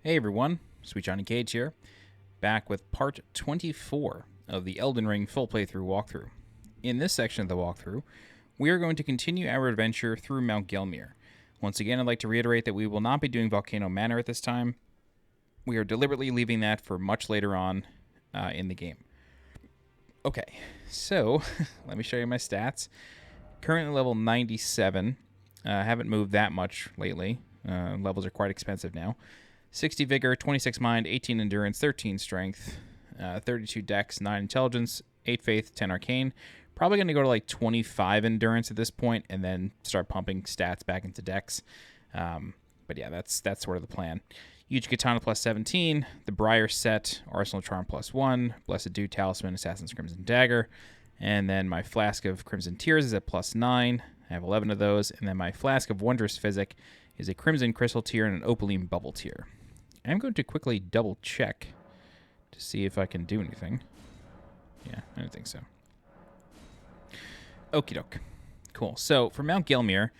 Hey everyone, SweetJohnnyCage here, back with part 24 of the Elden Ring full playthrough walkthrough. In this section of the walkthrough, we are going to continue our adventure through Mount Gelmir. Once again, I'd like to reiterate that we will not be doing Volcano Manor at this time. We are deliberately leaving that for much later on in the game. Okay, so let me show you my stats. Currently level 97. Haven't moved that much lately. Levels are quite expensive now. 60 Vigor, 26 Mind, 18 Endurance, 13 Strength, 32 Dex, 9 Intelligence, 8 Faith, 10 Arcane. Probably going to go to like 25 Endurance at this point and then start pumping stats back into Dex. But yeah, that's sort of the plan. Huge Katana plus 17, the Briar set, Arsenal Charm plus 1, Blessed Dew Talisman, Assassin's Crimson Dagger, and then my Flask of Crimson Tears is at plus 9. I have 11 of those, and then my Flask of Wondrous Physic is a Crimson Crystal Tear and an Opaline Bubble Tear. I'm going to quickly double check to see if I can do anything. Yeah, I don't think so. Okie doke. Cool. So for Mount Gelmir,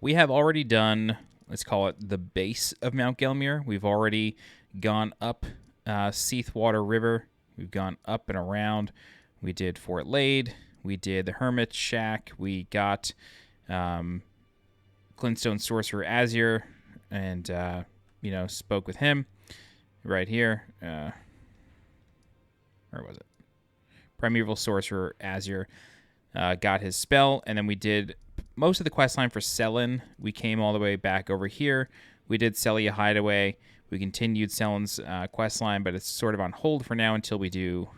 we have already done, let's call it the base of Mount Gelmir. We've already gone up Seathwater River. We've gone up and around. We did Fort Lade. We did the Hermit Shack. We got Glintstone Sorcerer Azure and, spoke with him right here. Where was it? Primeval Sorcerer Azure got his spell, and then we did most of the quest line for Selin. We came all the way back over here. We did Celia Hideaway. We continued Selin's quest line, but it's sort of on hold for now until we do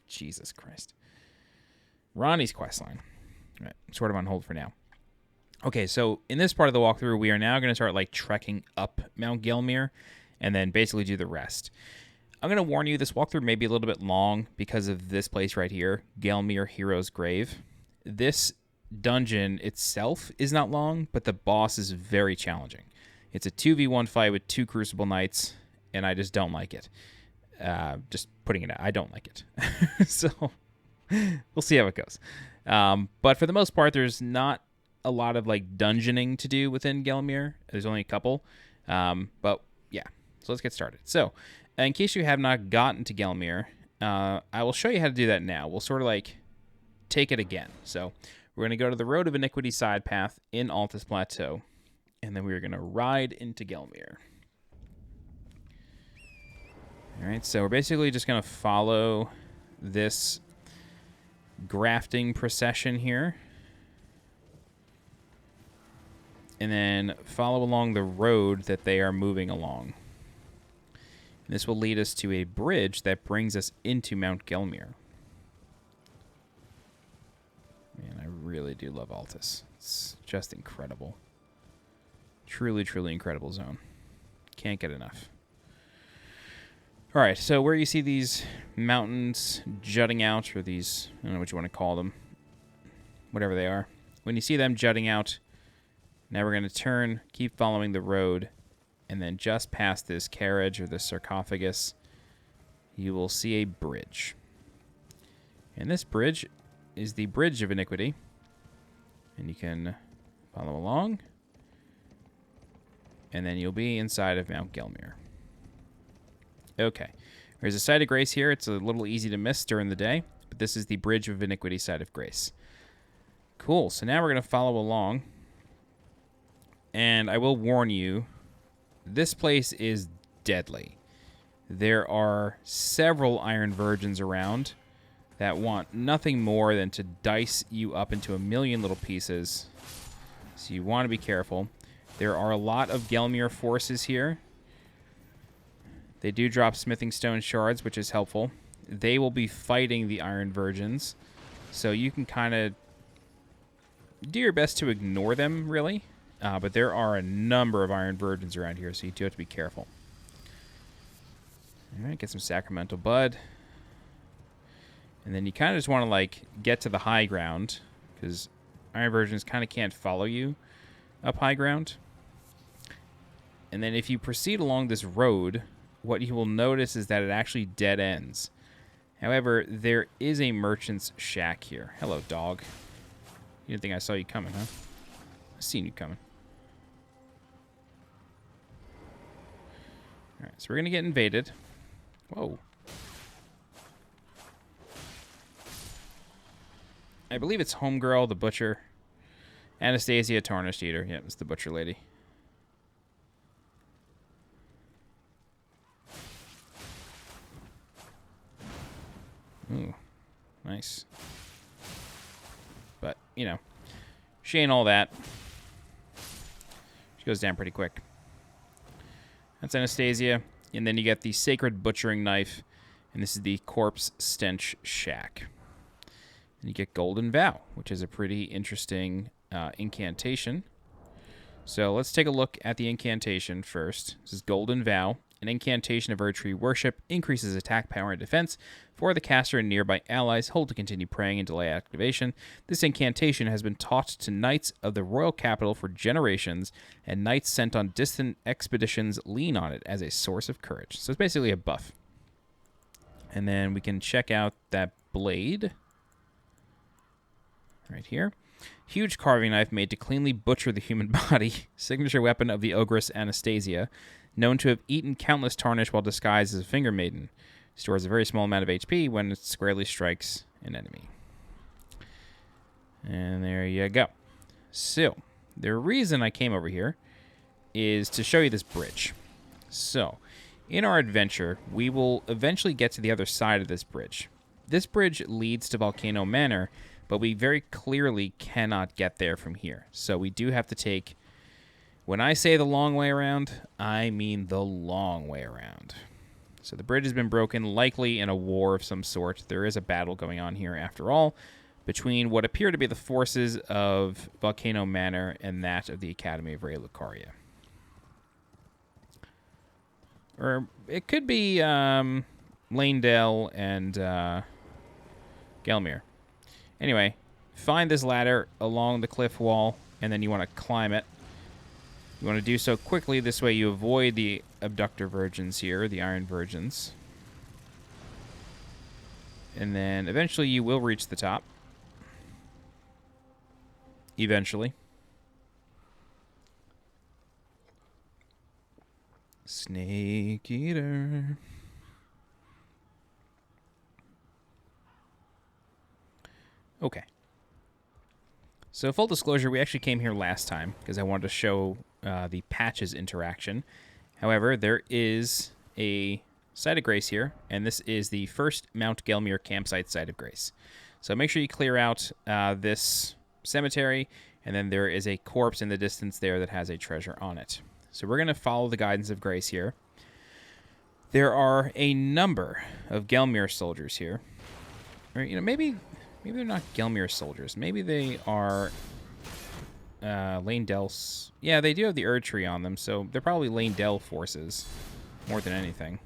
Jesus Christ, Ronnie's quest line. Right, sort of on hold for now. Okay, so in this part of the walkthrough, we are now going to start like trekking up Mount Gelmir and then basically do the rest. I'm going to warn you, this walkthrough may be a little bit long because of this place right here, Gelmir Hero's Grave. This dungeon itself is not long, but the boss is very challenging. It's a 2v1 fight with 2 Crucible Knights, and I just don't like it. Just putting it out, I don't like it. So we'll see how it goes. But for the most part, there's not a lot of like dungeoning to do within Gelmir. There's only a couple. But yeah, so let's get started. So in case you have not gotten to Gelmir, I will show you how to do that now. We'll sort of like take it again. So we're going to go to the Road of Iniquity side path in Altus Plateau, and then we're going to ride into Gelmir. All right, so we're basically just going to follow this grafting procession here, and then follow along the road that they are moving along. And this will lead us to a bridge that brings us into Mount Gelmir. Man, I really do love Altus. It's just incredible. Truly, truly incredible zone. Can't get enough. All right, so where you see these mountains jutting out, or these, I don't know what you want to call them, whatever they are. When you see them jutting out, now we're going to turn, keep following the road, and then just past this carriage or this sarcophagus, you will see a bridge. And this bridge is the Bridge of Iniquity. And you can follow along, and then you'll be inside of Mount Gelmir. Okay, there's a site of grace here. It's a little easy to miss during the day, but this is the Bridge of Iniquity site of grace. Cool, so now we're going to follow along, and I will warn you, this place is deadly. There are several Iron Virgins around that want nothing more than to dice you up into a million little pieces, so you want to be careful. There are a lot of Gelmir forces here. They do drop smithing stone shards, which is helpful. They will be fighting the Iron Virgins, so you can kind of do your best to ignore them, really. But there are a number of Iron Virgins around here, so you do have to be careful. All right, get some Sacramental Bud. And then you kind of just want to, like, get to the high ground, because Iron Virgins kind of can't follow you up high ground. And then if you proceed along this road, what you will notice is that it actually dead ends. However, there is a merchant's shack here. Hello, dog. You didn't think I saw you coming, huh? I seen you coming. So we're going to get invaded. Whoa. I believe it's Homegirl, the Butcher. Anastasia, Tarnished Eater. Yeah, it's the Butcher Lady. Ooh, nice. But, you know, she ain't all that. She goes down pretty quick. That's Anastasia. And then you get the Sacred Butchering Knife. And this is the Corpse-Stench Shack. And you get Golden Vow, which is a pretty interesting incantation. So let's take a look at the incantation first. This is Golden Vow. An incantation of Erdtree worship increases attack power and defense for the caster and nearby allies. Hold to continue praying and delay activation. This incantation has been taught to knights of the royal capital for generations, and knights sent on distant expeditions lean on it as a source of courage. So it's basically a buff. And then we can check out that blade right here. Huge carving knife made to cleanly butcher the human body. Signature weapon of the ogress Anastasia. Known to have eaten countless tarnish while disguised as a finger maiden. Stores a very small amount of HP when it squarely strikes an enemy. And there you go. So, the reason I came over here is to show you this bridge. So, in our adventure, we will eventually get to the other side of this bridge. This bridge leads to Volcano Manor, but we very clearly cannot get there from here. So we do have to take... When I say the long way around, I mean the long way around. So the bridge has been broken, likely in a war of some sort. There is a battle going on here, after all, between what appear to be the forces of Volcano Manor and that of the Academy of Ray Lucaria. Or it could be Lanedale and Gelmir. Anyway, find this ladder along the cliff wall, and then you want to climb it. You want to do so quickly, this way you avoid the abductor virgins here, the iron virgins. And then eventually you will reach the top. Eventually. Snake Eater. Okay. So full disclosure, we actually came here last time because I wanted to show the patches interaction. However, there is a site of grace here, and this is the first Mount Gelmir campsite site of grace. So make sure you clear out this cemetery, and then there is a corpse in the distance there that has a treasure on it. So we're going to follow the guidance of grace here. There are a number of Gelmir soldiers here. Or, you know, maybe they're not Gelmir soldiers. Maybe they are Lanedale. Yeah, they do have the Erdtree on them, so they're probably Lanedale forces more than anything.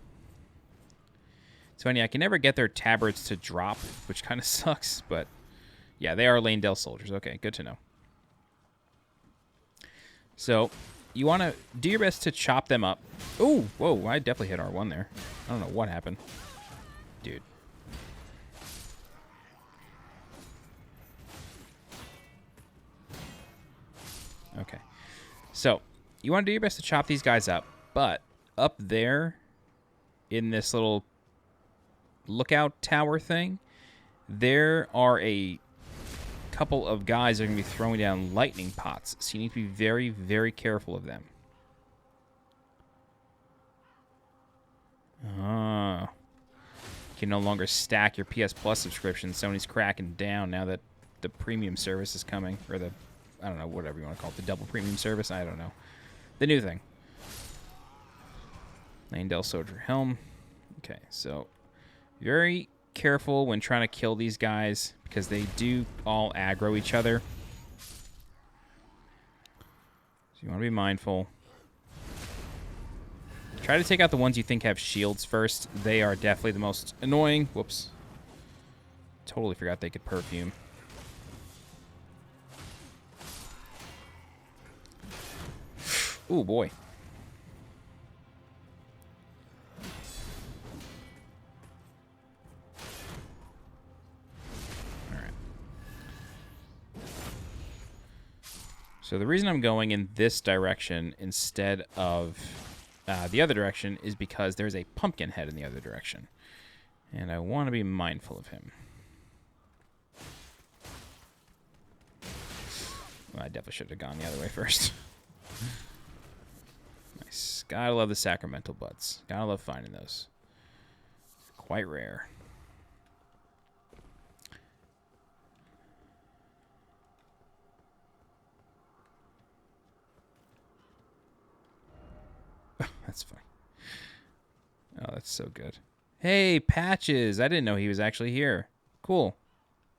It's funny, I can never get their tabards to drop, which kind of sucks, but yeah, they are Lanedale soldiers. Okay, good to know. So, you want to do your best to chop them up. Oh, whoa, I definitely hit R1 there. I don't know what happened. Dude. Okay. So, you want to do your best to chop these guys up, but up there in this little lookout tower thing, there are a couple of guys that are going to be throwing down lightning pots, so you need to be very, very careful of them. You can no longer stack your PS Plus subscription. Sony's cracking down now that the premium service is coming, or the, I don't know, whatever you want to call it, the double premium service, I don't know. The new thing. Lanedale Soldier Helm. Okay, so very careful when trying to kill these guys, because they do all aggro each other. So you want to be mindful. Try to take out the ones you think have shields first. They are definitely the most annoying. Whoops. Totally forgot they could perfume. Ooh, boy. So the reason I'm going in this direction instead of the other direction is because there's a pumpkin head in the other direction. And I want to be mindful of him. Well, I definitely should have gone the other way first. Nice. Gotta love the sacramental buds. Gotta love finding those. Quite rare. That's funny. Oh, that's so good. Hey, Patches! I didn't know he was actually here. Cool.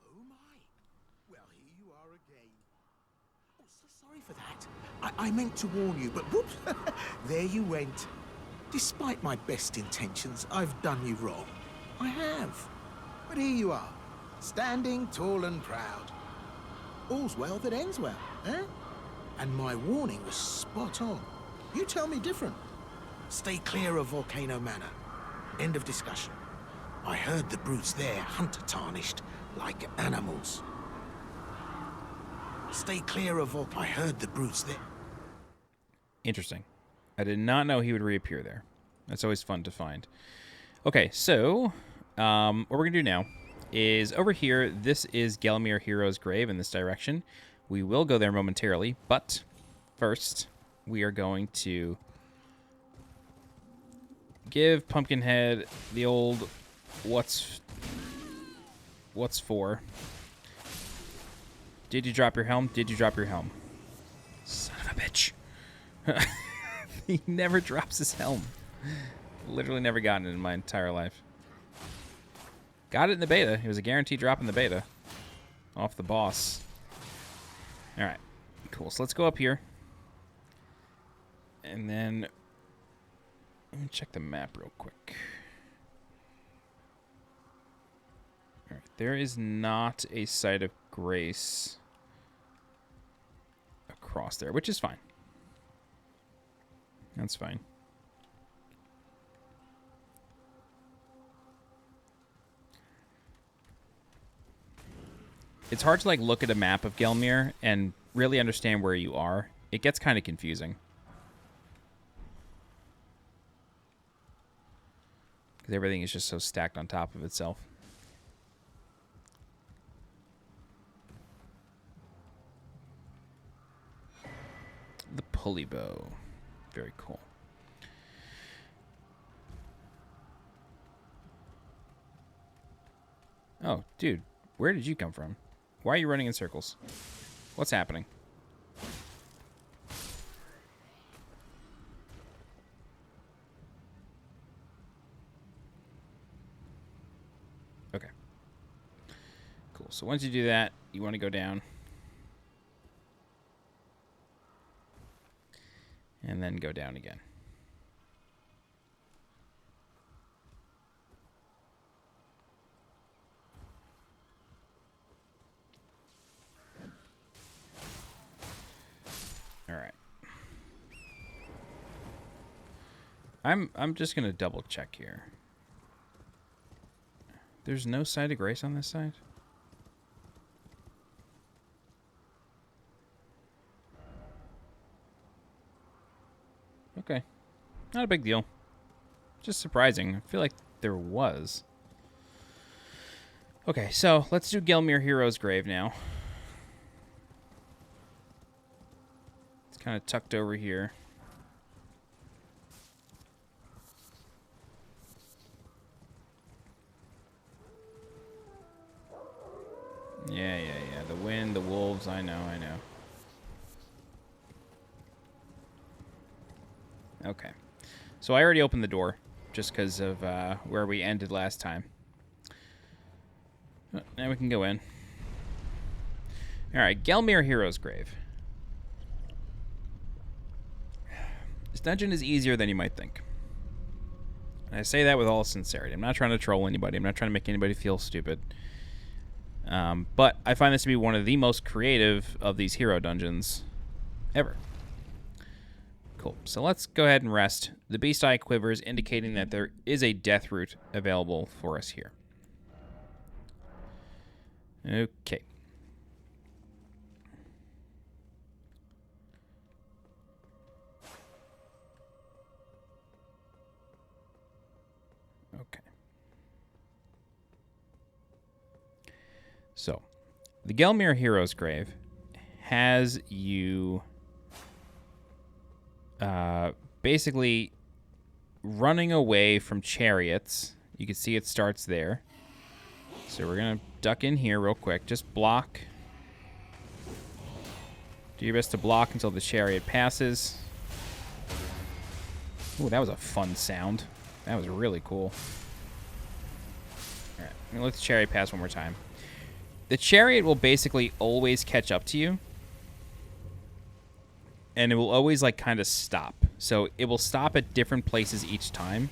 Oh my. Well, here you are again. Oh, so sorry for that. I meant to warn you, but whoops, there you went. Despite my best intentions, I've done you wrong. I have. But here you are, standing tall and proud. All's well that ends well, eh? And my warning was spot on. You tell me different. Stay clear of Volcano Manor. End of discussion. I heard the brutes there hunter tarnished like animals. Stay clear of I heard the brutes there. Interesting. I did not know he would reappear there. That's always fun to find. Okay, so what we're going to do now is over here, this is Gelmir Hero's grave in this direction. We will go there momentarily, but first we are going to give Pumpkinhead the old what's for. Did you drop your helm? Did you drop your helm? Son of a bitch. He never drops his helm. Literally never gotten it in my entire life. Got it in the beta. It was a guaranteed drop in the beta. Off the boss. Alright. Cool. So let's go up here. And then let me check the map real quick. Alright. There is not a site of grace across there, which is fine. That's fine. It's hard to like look at a map of Gelmir and really understand where you are. It gets kind of confusing. Because everything is just so stacked on top of itself. The pulley bow. Very cool. Oh, dude. Where did you come from? Why are you running in circles? What's happening? Okay. Cool. So once you do that, you want to go down. And then go down again. All right. I'm just going to double check here. There's no site of grace on this side? Okay. Not a big deal. Just surprising. I feel like there was. Okay, so let's do Gelmir Hero's grave now. It's kind of tucked over here. Yeah. The wind, the wolves, I know. Okay. So I already opened the door just because of where we ended last time. Now we can go in. Alright, Gelmir Hero's grave. This dungeon is easier than you might think. And I say that with all sincerity. I'm not trying to troll anybody. I'm not trying to make anybody feel stupid. But I find this to be one of the most creative of these hero dungeons ever. Cool. So let's go ahead and rest. The beast eye quivers, indicating that there is a death route available for us here. Okay. So, the Gelmir Hero's Grave has you basically running away from chariots. You can see it starts there. So we're going to duck in here real quick. Just block. Do your best to block until the chariot passes. Ooh, that was a fun sound. That was really cool. All right, I'm going to let the chariot pass one more time. The chariot will basically always catch up to you. And it will always, like, kind of stop. So it will stop at different places each time.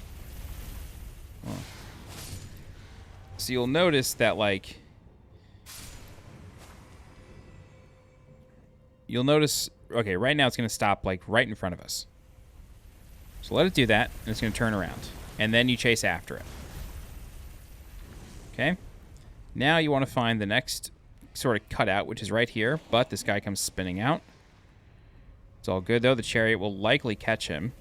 Oh. So you'll notice that, like... You'll notice... Okay, right now it's going to stop, like, right in front of us. So let it do that, and it's going to turn around. And then you chase after it. Okay? Now you want to find the next sort of cutout, which is right here. But this guy comes spinning out. It's all good, though. The chariot will likely catch him.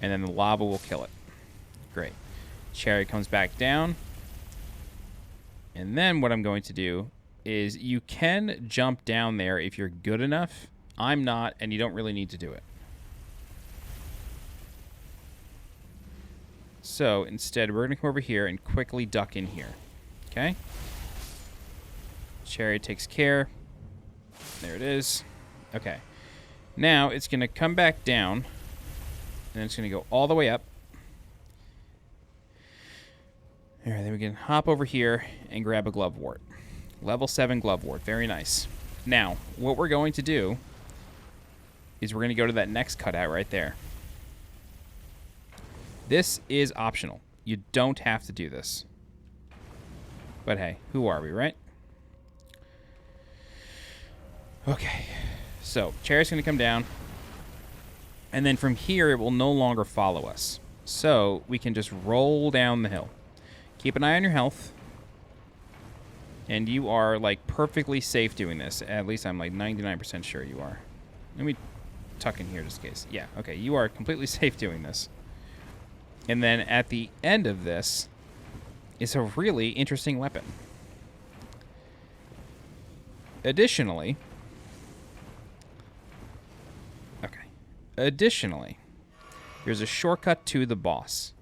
And then the lava will kill it. Great. Chariot comes back down. And then what I'm going to do is you can jump down there if you're good enough. I'm not, and you don't really need to do it. So instead, we're going to come over here and quickly duck in here. Okay? Chariot takes care. There it is. Okay. Now it's going to come back down. And it's going to go all the way up. All right, then we can hop over here and grab a Glovewort. Level 7 Glovewort. Very nice. Now, what we're going to do is we're going to go to that next cutout right there. This is optional. You don't have to do this. But hey, who are we, right? Okay. So, chariot's going to come down. And then from here, it will no longer follow us. So, we can just roll down the hill. Keep an eye on your health. And you are, like, perfectly safe doing this. At least I'm, like, 99% sure you are. Let me tuck in here just in case. Yeah, okay. You are completely safe doing this. And then at the end of this is a really interesting weapon. Additionally, there's a shortcut to the boss.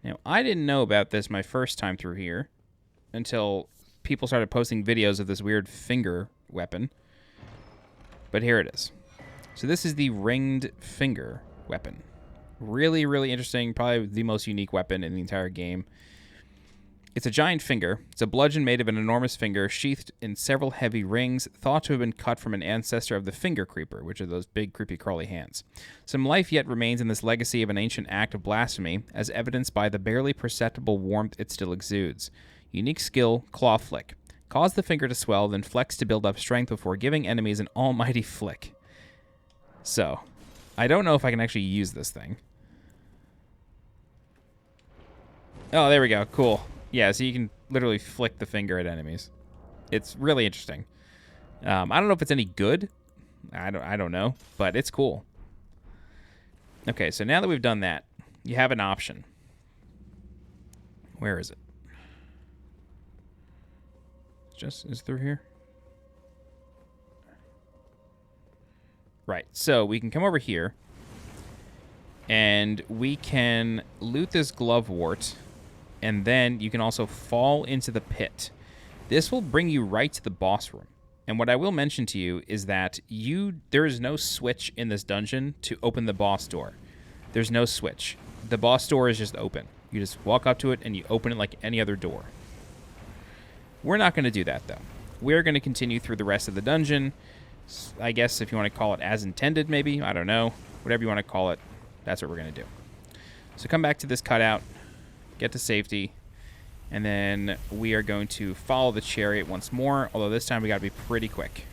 Now, I didn't know about this my first time through here until people started posting videos of this weird finger weapon. But here it is. So this is the ringed finger weapon. Really, really interesting. Probably the most unique weapon in the entire game. It's a giant finger. It's a bludgeon made of an enormous finger, sheathed in several heavy rings, thought to have been cut from an ancestor of the finger creeper, which are those big, creepy, crawly hands. Some life yet remains in this legacy of an ancient act of blasphemy, as evidenced by the barely perceptible warmth it still exudes. Unique skill, Claw Flick. Cause the finger to swell, then flex to build up strength before giving enemies an almighty flick. So, I don't know if I can actually use this thing. Oh, there we go. Cool. Yeah, so you can literally flick the finger at enemies. It's really interesting. I don't know if it's any good. I don't know, but it's cool. Okay, so now that we've done that, you have an option. Where is it? Is it through here? Right, so we can come over here, and we can loot this Glovewort. And then you can also fall into the pit. This will bring you right to the boss room. And what I will mention to you is that there is no switch in this dungeon to open the boss door. There's no switch. The boss door is just open. You just walk up to it and you open it like any other door. We're not going to do that, though. We're going to continue through the rest of the dungeon. I guess if you want to call it as intended, maybe. I don't know. Whatever you want to call it, that's what we're going to do. So come back to this cutout. Get to safety, and then we are going to follow the chariot once more, although this time we got to be pretty quick.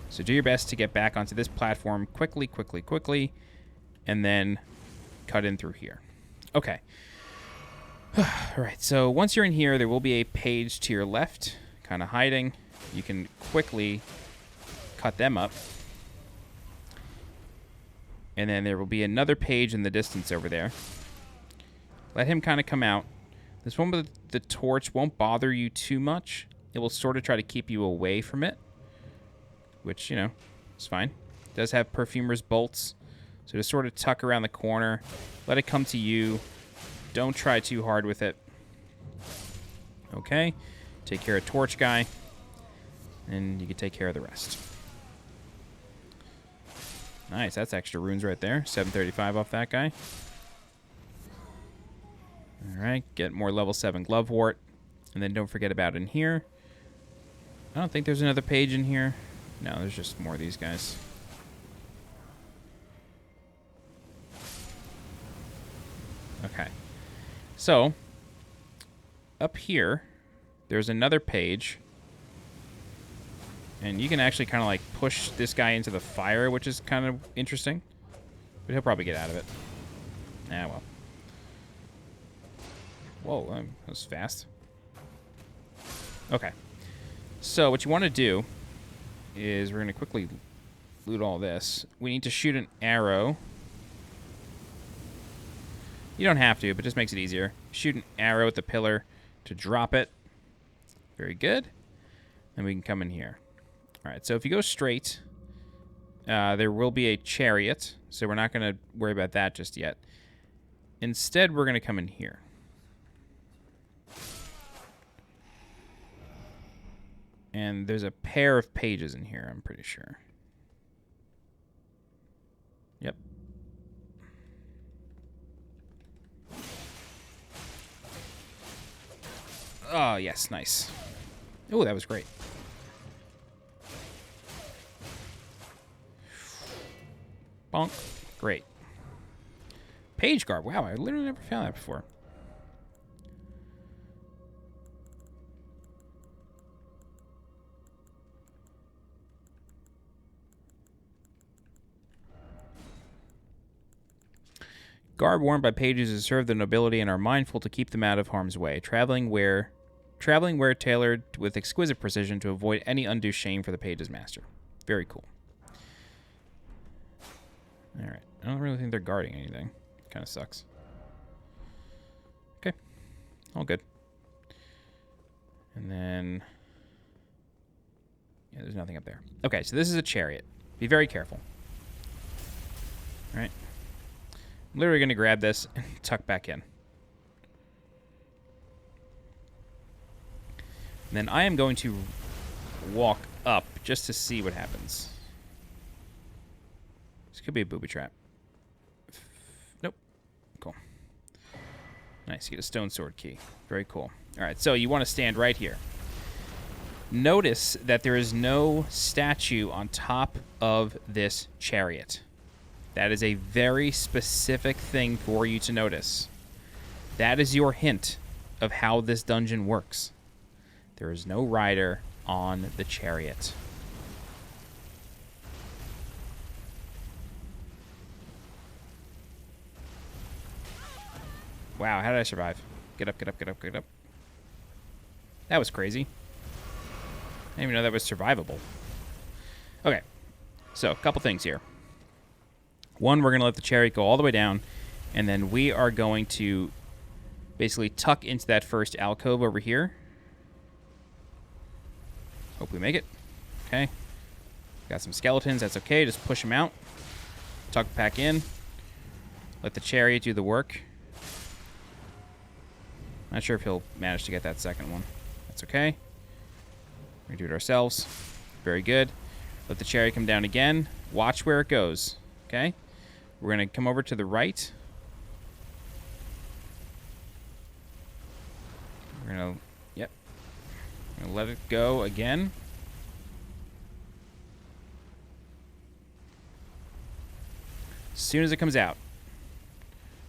So do your best to get back onto this platform quickly, and then cut in through here. Okay. All right, so once you're in here, there will be a page to your left, kind of hiding. You can quickly cut them up. And then there will be another page in the distance over there. Let him kind of come out. This one with the torch won't bother you too much. It will sort of try to keep you away from it, which, you know, is fine. It does have perfumer's bolts, so just sort of tuck around the corner. Let it come to you. Don't try too hard with it. Okay. Take care of torch guy, and you can take care of the rest. Nice, that's extra runes right there. 735 off that guy. Alright, get more level 7 Glovewort. And then don't forget about in here. I don't think there's another page in here. No, there's just more of these guys. Okay. So, up here, there's another page. And you can actually kind of like push this guy into the fire, which is kind of interesting. But he'll probably get out of it. Ah, well. Whoa, that was fast. Okay. So what you want to do is we're going to quickly loot all this. We need to shoot an arrow. You don't have to, but it just makes it easier. Shoot an arrow at the pillar to drop it. Very good. Then we can come in here. All right, so if you go straight, there will be a chariot, so we're not going to worry about that just yet. Instead, we're going to come in here. And there's a pair of pages in here, I'm pretty sure. Yep. Oh, yes, nice. Oh, that was great. Bonk. Great. Page guard. Wow, I literally never found that before. Garb worn by pages who serve the nobility and are mindful to keep them out of harm's way, traveling wear tailored with exquisite precision to avoid any undue shame for the page's master. Very cool. All right, I don't really think they're guarding anything. Kind of sucks. Okay, all good. And then, yeah, there's nothing up there. Okay, so this is a chariot. Be very careful. All right. I'm literally going to grab this and tuck back in. And then I am going to walk up just to see what happens. This could be a booby trap. Nope. Cool. Nice. You get a stone sword key. Very cool. All right, so you want to stand right here. Notice that there is no statue on top of this chariot. That is a very specific thing for you to notice. That is your hint of how this dungeon works. There is no rider on the chariot. Wow, how did I survive? Get up, get up, get up, get up. That was crazy. I didn't even know that was survivable. Okay, so a couple things here. One, we're going to let the chariot go all the way down, and then we are going to basically tuck into that first alcove over here. Hope we make it. Okay. Got some skeletons. That's okay. Just push them out. Tuck back in. Let the chariot do the work. Not sure if he'll manage to get that second one. That's okay. We're going to do it ourselves. Very good. Let the chariot come down again. Watch where it goes. Okay. We're going to come over to the right. We're going to, yep. We're going to let it go again. As soon as it comes out,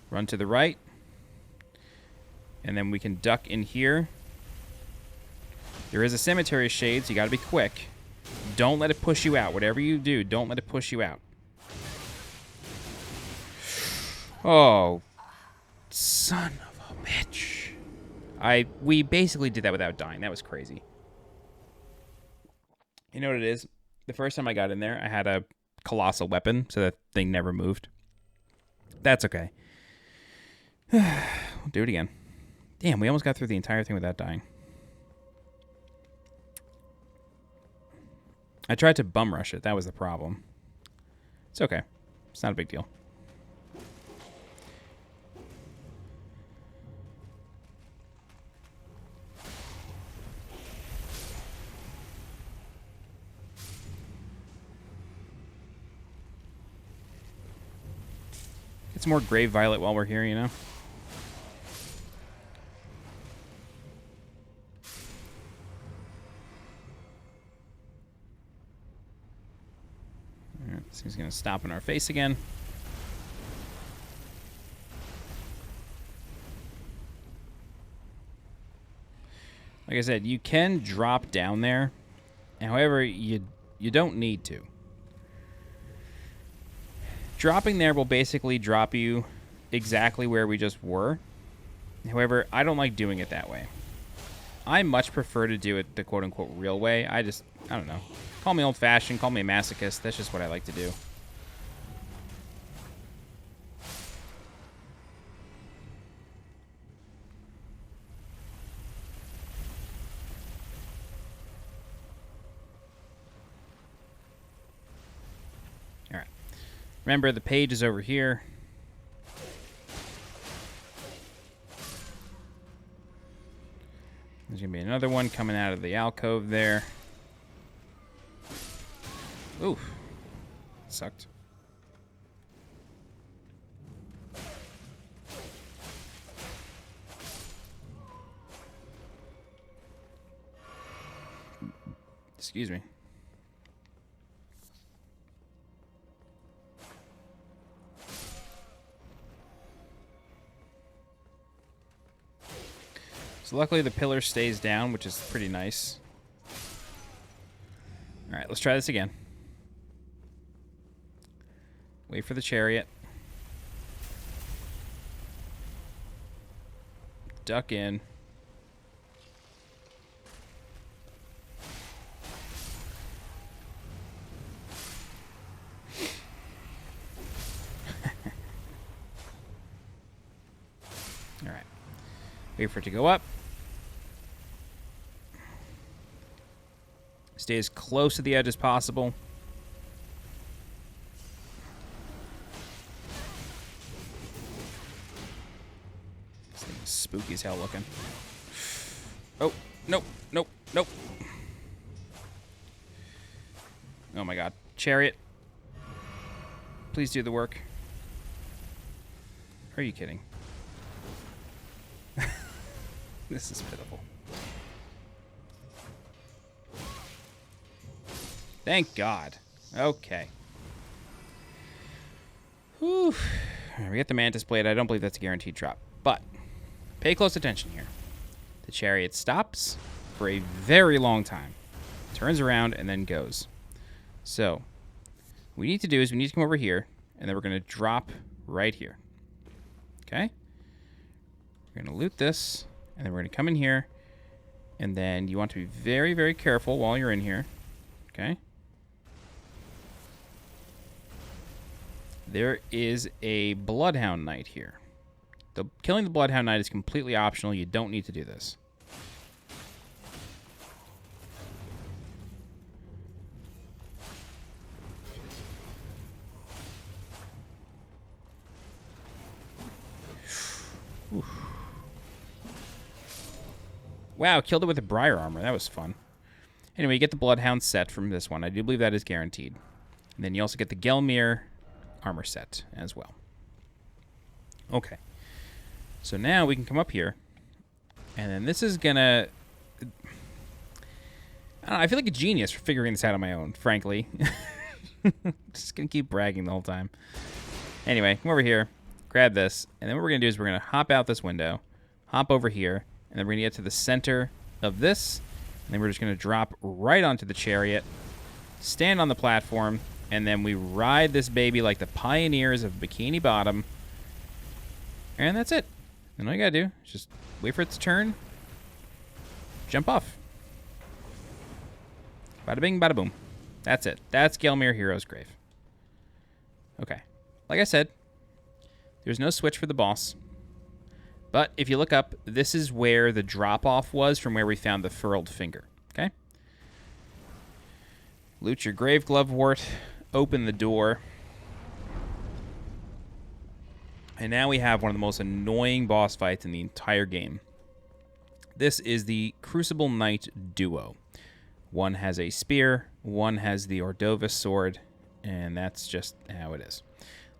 run to the right. And then we can duck in here. There is a cemetery shade, so you got to be quick. Don't let it push you out. Whatever you do, don't let it push you out. Oh, son of a bitch. We basically did that without dying. That was crazy. You know what it is? The first time I got in there, I had a colossal weapon, so that thing never moved. That's okay. We'll do it again. Damn, we almost got through the entire thing without dying. I tried to bum rush it. That was the problem. It's okay. It's not a big deal. Get some more Grave Violet while we're here, you know? Alright, so he's going to stop in our face again. Like I said, you can drop down there. However, you don't need to. Dropping there will basically drop you exactly where we just were. However, I don't like doing it that way. I much prefer to do it the quote-unquote real way. I don't know. Call me old-fashioned, call me a masochist. That's just what I like to do. Alright. Remember, the page is over here. There's going to be another one coming out of the alcove there. Oof. Sucked. Excuse me. So luckily the pillar stays down, which is pretty nice. Alright, let's try this again. Wait for the chariot. Duck in. Alright. Wait for it to go up. Stay as close to the edge as possible. This thing is spooky as hell looking. Oh, nope, nope, nope. Oh my god. Chariot. Please do the work. Are you kidding? This is pitiful. Thank God. Okay. Whew. Right, we get the Mantis Blade. I don't believe that's a guaranteed drop. But pay close attention here. The chariot stops for a very long time. Turns around and then goes. So what we need to do is we need to come over here. And then we're going to drop right here. Okay? We're going to loot this. And then we're going to come in here. And then you want to be very, very careful while you're in here. Okay? There is a Bloodhound Knight here. Killing the Bloodhound Knight is completely optional. You don't need to do this. Oof. Wow, killed it with a Briar Armor. That was fun. Anyway, you get the Bloodhound set from this one. I do believe that is guaranteed. And then you also get the Gelmir armor set as well. Okay. So now we can come up here. And then this is gonna... I feel like a genius for figuring this out on my own, frankly. Just gonna keep bragging the whole time. Anyway, come over here. Grab this. And then what we're gonna do is we're gonna hop out this window. Hop over here. And then we're gonna get to the center of this. And then we're just gonna drop right onto the chariot. Stand on the platform. And then we ride this baby like the pioneers of Bikini Bottom. And that's it. And all you gotta do is just wait for it to turn. Jump off. Bada bing, bada boom. That's it. That's Gelmir Hero's Grave. Okay. Like I said, there's no switch for the boss. But if you look up, this is where the drop-off was from where we found the furled finger. Okay? Loot your grave glovewort. Open the door. And now we have one of the most annoying boss fights in the entire game. This is the Crucible Knight duo. One has a spear, one has the Ordovis sword, and that's just how it is.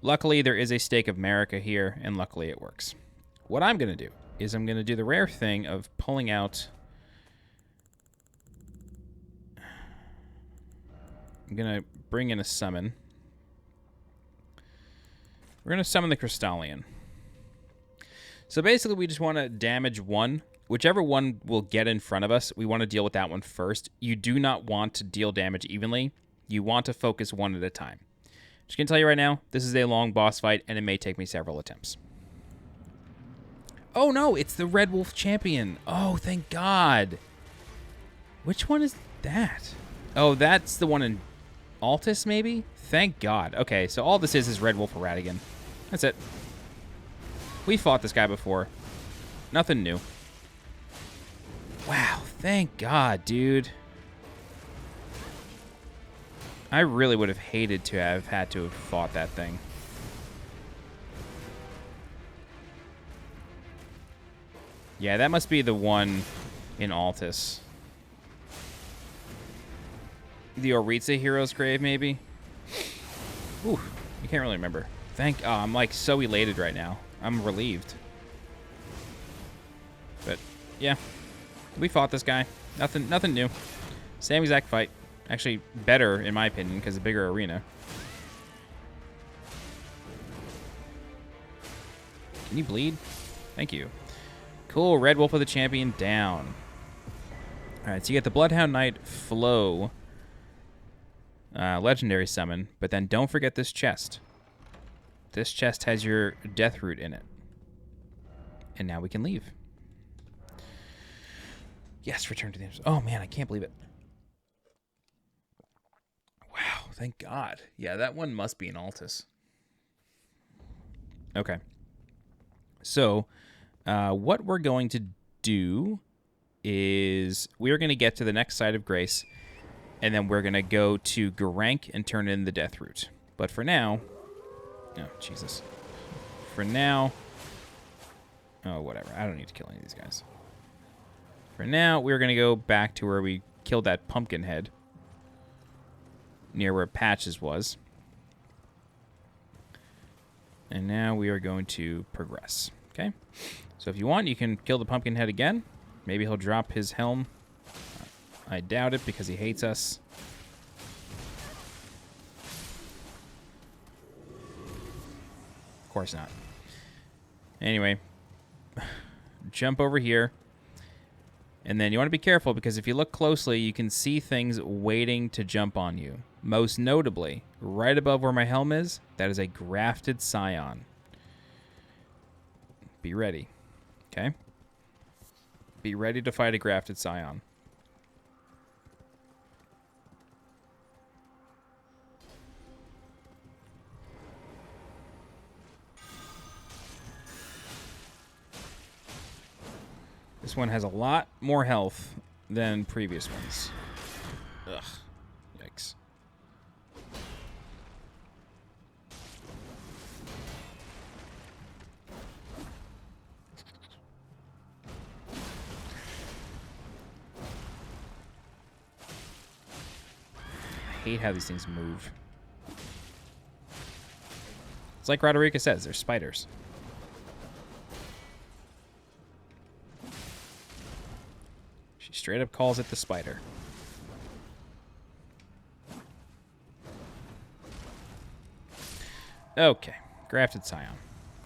Luckily, there is a stake of Marika here, and luckily it works. What I'm going to do is I'm going to do the rare thing of pulling out... I'm going to bring in a summon. We're going to summon the Crystallian. So basically, we just want to damage one. Whichever one will get in front of us, we want to deal with that one first. You do not want to deal damage evenly. You want to focus one at a time. Just going to tell you right now, this is a long boss fight, and it may take me several attempts. Oh, no, it's the Red Wolf Champion. Oh, thank God. Which one is that? Oh, that's the one in Altus, maybe? Thank God. Okay, so all this is Red Wolf Eradigan. That's it. We fought this guy before. Nothing new. Wow, thank God, dude. I really would have hated to have had to have fought that thing. Yeah, that must be the one in Altus. The Oritza Hero's Grave, maybe? Ooh, I can't really remember. Oh, I'm like so elated right now. I'm relieved. But, yeah. We fought this guy. Nothing new. Same exact fight. Actually, better, in my opinion, because a bigger arena. Can you bleed? Thank you. Cool, Red Wolf of the Champion down. Alright, so you get the Bloodhound Knight Flow legendary summon, but then don't forget this chest. This chest has your Death Root in it. And now we can leave. Yes, return to the... Oh, man, I can't believe it. Wow, thank God. Yeah, that one must be an Altus. Okay. So, what we're going to do is we're going to get to the next site of Grace, and then we're going to go to Garank and turn in the Death Root. But for now... Oh, Jesus. For now... Oh, whatever. I don't need to kill any of these guys. For now, we're going to go back to where we killed that pumpkin head. Near where Patches was. And now we are going to progress. Okay? So if you want, you can kill the pumpkin head again. Maybe he'll drop his helm. I doubt it because he hates us. Of course not. Anyway. Jump over here. And then you want to be careful because if you look closely, you can see things waiting to jump on you. Most notably, right above where my helm is, that is a grafted scion. Be ready. Okay? Be ready to fight a grafted scion. This one has a lot more health than previous ones. Ugh. Yikes. I hate how these things move. It's like Roderica says, they're spiders. She straight up calls it the spider. Okay, grafted scion.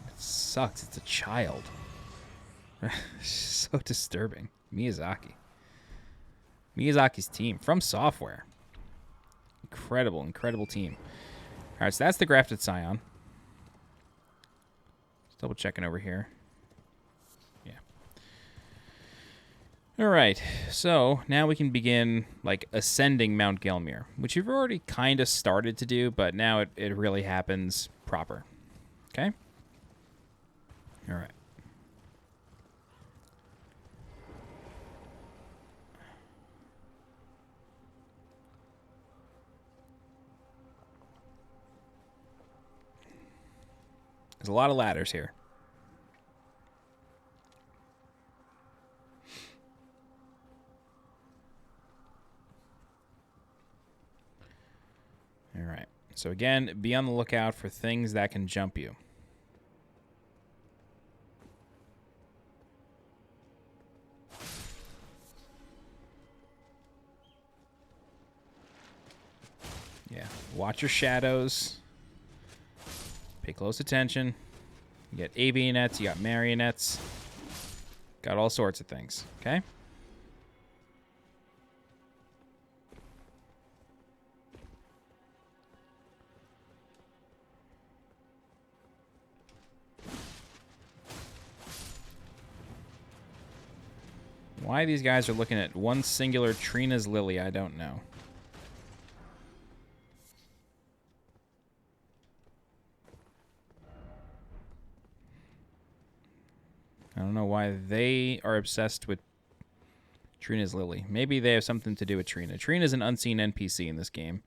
It sucks, it's a child. So disturbing. Miyazaki. Miyazaki's team from Software. Incredible, incredible team. Alright, so that's the grafted scion. Just double checking over here. Yeah. Alright, so now we can begin, like, ascending Mount Gelmir, which you've already kind of started to do, but now it really happens proper. Okay? Alright. There's a lot of ladders here. All right. So again, be on the lookout for things that can jump you. Yeah, watch your shadows. Pay close attention. You got avionettes, you got marionettes. Got all sorts of things, okay? Why these guys are looking at one singular Trina's lily, I don't know. I don't know why they are obsessed with Trina's lily. Maybe they have something to do with Trina. Trina's an unseen NPC in this game.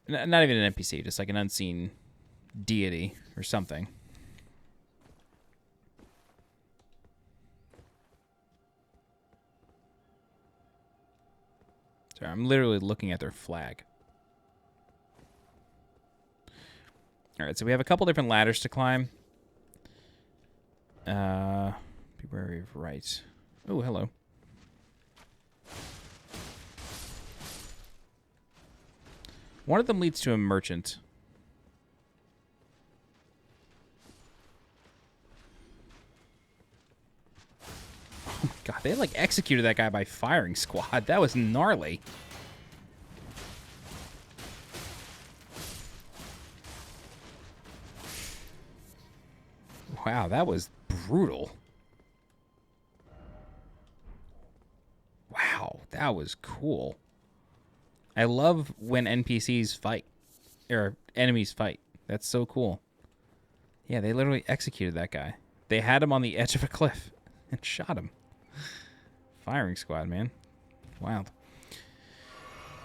Not even an NPC, just like an unseen deity or something. Sorry, I'm literally looking at their flag. All right, so we have a couple different ladders to climb. Be wary of right. Oh, hello. One of them leads to a merchant. Oh my god, they like executed that guy by firing squad. That was gnarly. Wow, that was brutal. Wow, that was cool. I love when NPCs fight, or enemies fight. That's so cool. Yeah, they literally executed that guy. They had him on the edge of a cliff and shot him. Firing squad, man. Wild.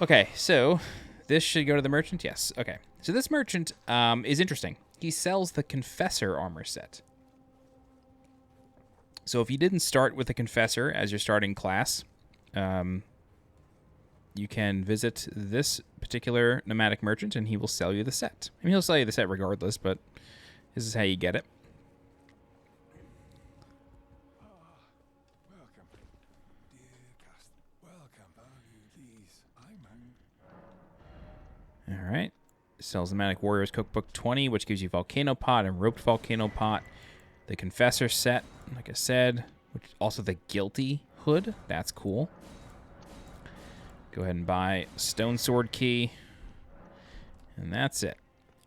Okay, so this should go to the merchant? Yes. Okay. So this merchant is interesting. He sells the Confessor armor set. So if you didn't start with the Confessor as your starting class, you can visit this particular nomadic merchant and he will sell you the set. I mean, he'll sell you the set regardless, but this is how you get it. All right. Sells the Nomadic Warriors Cookbook 20, which gives you Volcano Pot and Roped Volcano Pot. The Confessor set, like I said, which also the Guilty Hood. That's cool. Go ahead and buy Stone Sword Key. And that's it.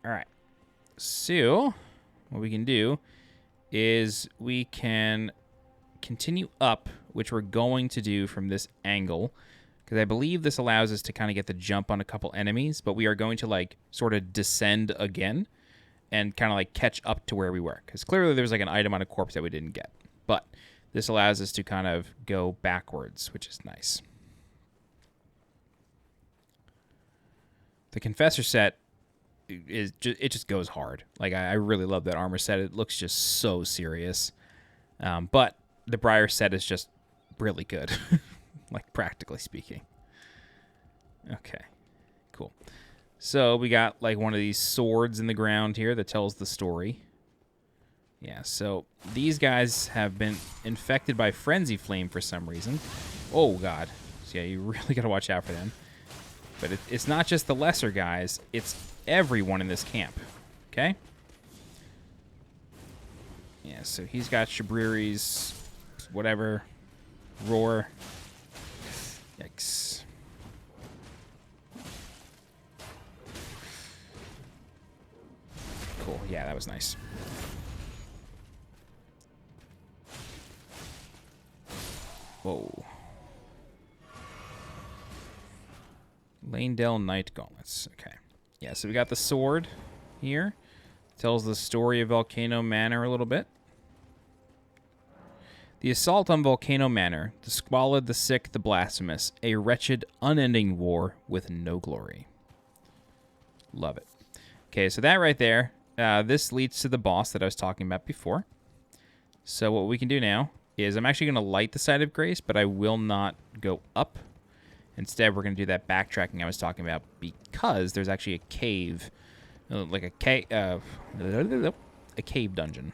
All right. So what we can do is we can continue up, which we're going to do from this angle, because I believe this allows us to kind of get the jump on a couple enemies, but we are going to like sort of descend again and kind of like catch up to where we were, because clearly there's like an item on a corpse that we didn't get. But this allows us to kind of go backwards, which is nice. The Confessor set is it just goes hard. Like I really love that armor set. It looks just so serious. But the Briar set is just really good, like practically speaking. Okay, cool. So we got like one of these swords in the ground here that tells the story. Yeah, so these guys have been infected by Frenzy Flame for some reason. Oh god. So yeah, you really got to watch out for them. But it's not just the lesser guys, it's everyone in this camp. Okay? Yeah, so he's got Shabriri's, whatever, roar. Yikes. Cool, yeah, that was nice. Whoa. Lanedale Knight Gauntlets. Okay. Yeah, so we got the sword here. Tells the story of Volcano Manor a little bit. The assault on Volcano Manor, the squalid, the sick, the blasphemous, a wretched, unending war with no glory. Love it. Okay, so that right there this leads to the boss that I was talking about before. So what we can do now is I'm actually going to light the side of grace, but I will not go up. Instead, we're going to do that backtracking I was talking about because there's actually a cave, like a cave dungeon.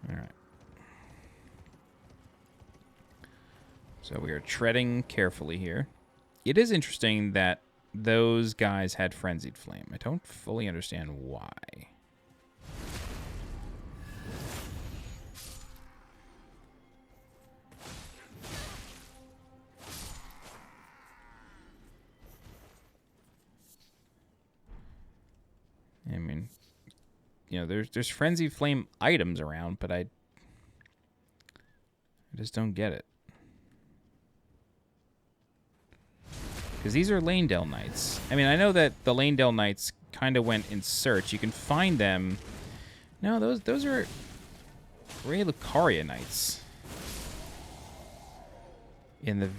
All right. So we are treading carefully here. It is interesting that those guys had Frenzied Flame. I don't fully understand why. I mean, you know, there's Frenzied Flame items around, but I just don't get it. Because these are Lanedale Knights. I mean, I know that the Lanedale Knights kind of went in search. You can find them. No, those are Ray Lucaria Knights in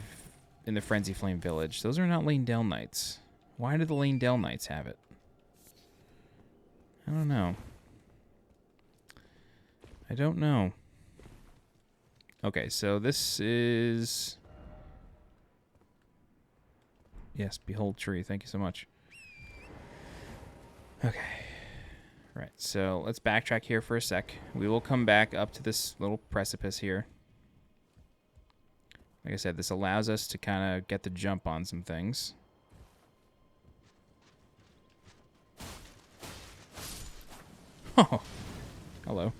the Frenzy Flame Village. Those are not Lanedale Knights. Why do the Lanedale Knights have it? I don't know. I don't know. Okay, so this is... Yes, Behold Tree. Thank you so much. Okay. Right, so let's backtrack here for a sec. We will come back up to this little precipice here. Like I said, this allows us to kind of get the jump on some things. Oh, hello.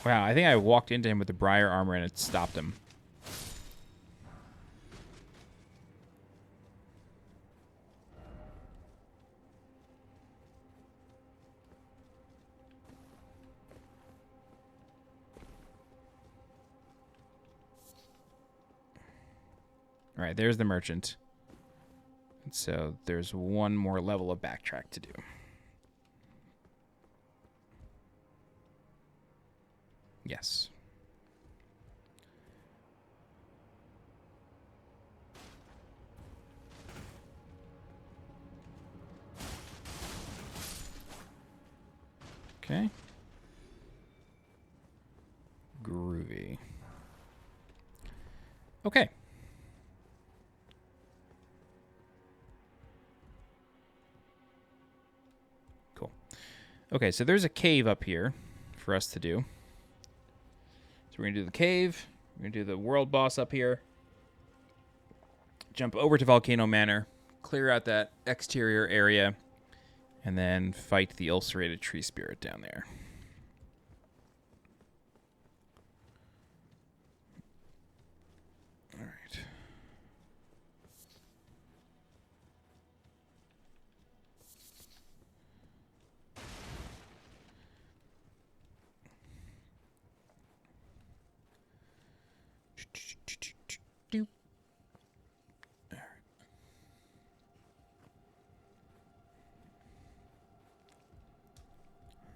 Wow, I think I walked into him with the Briar armor and it stopped him. All right, there's the merchant. So there's one more level of backtrack to do. Yes. Okay. Groovy. Okay. Cool. Okay, so there's a cave up here for us to do. So we're going to do the cave. We're going to do the world boss up here. Jump over to Volcano Manor. Clear out that exterior area. And then fight the ulcerated tree spirit down there. All right.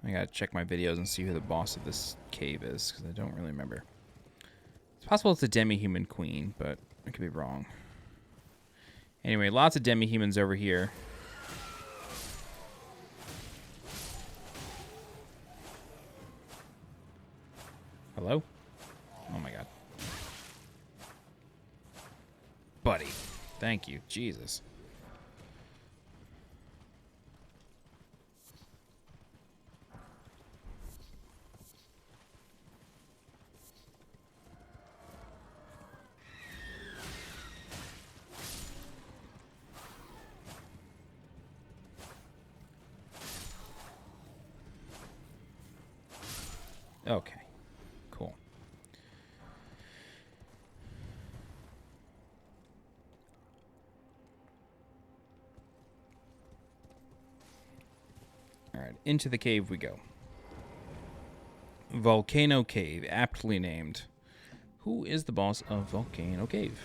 I gotta check my videos and see who the boss of this cave is, because I don't really remember. It's possible it's a Demi-Human queen, but I could be wrong. Anyway, lots of Demi-Humans over here. Hello? Oh my god. Buddy. Thank you. Jesus. Okay, cool. All right, into the cave we go. Volcano Cave, aptly named. Who is the boss of Volcano Cave?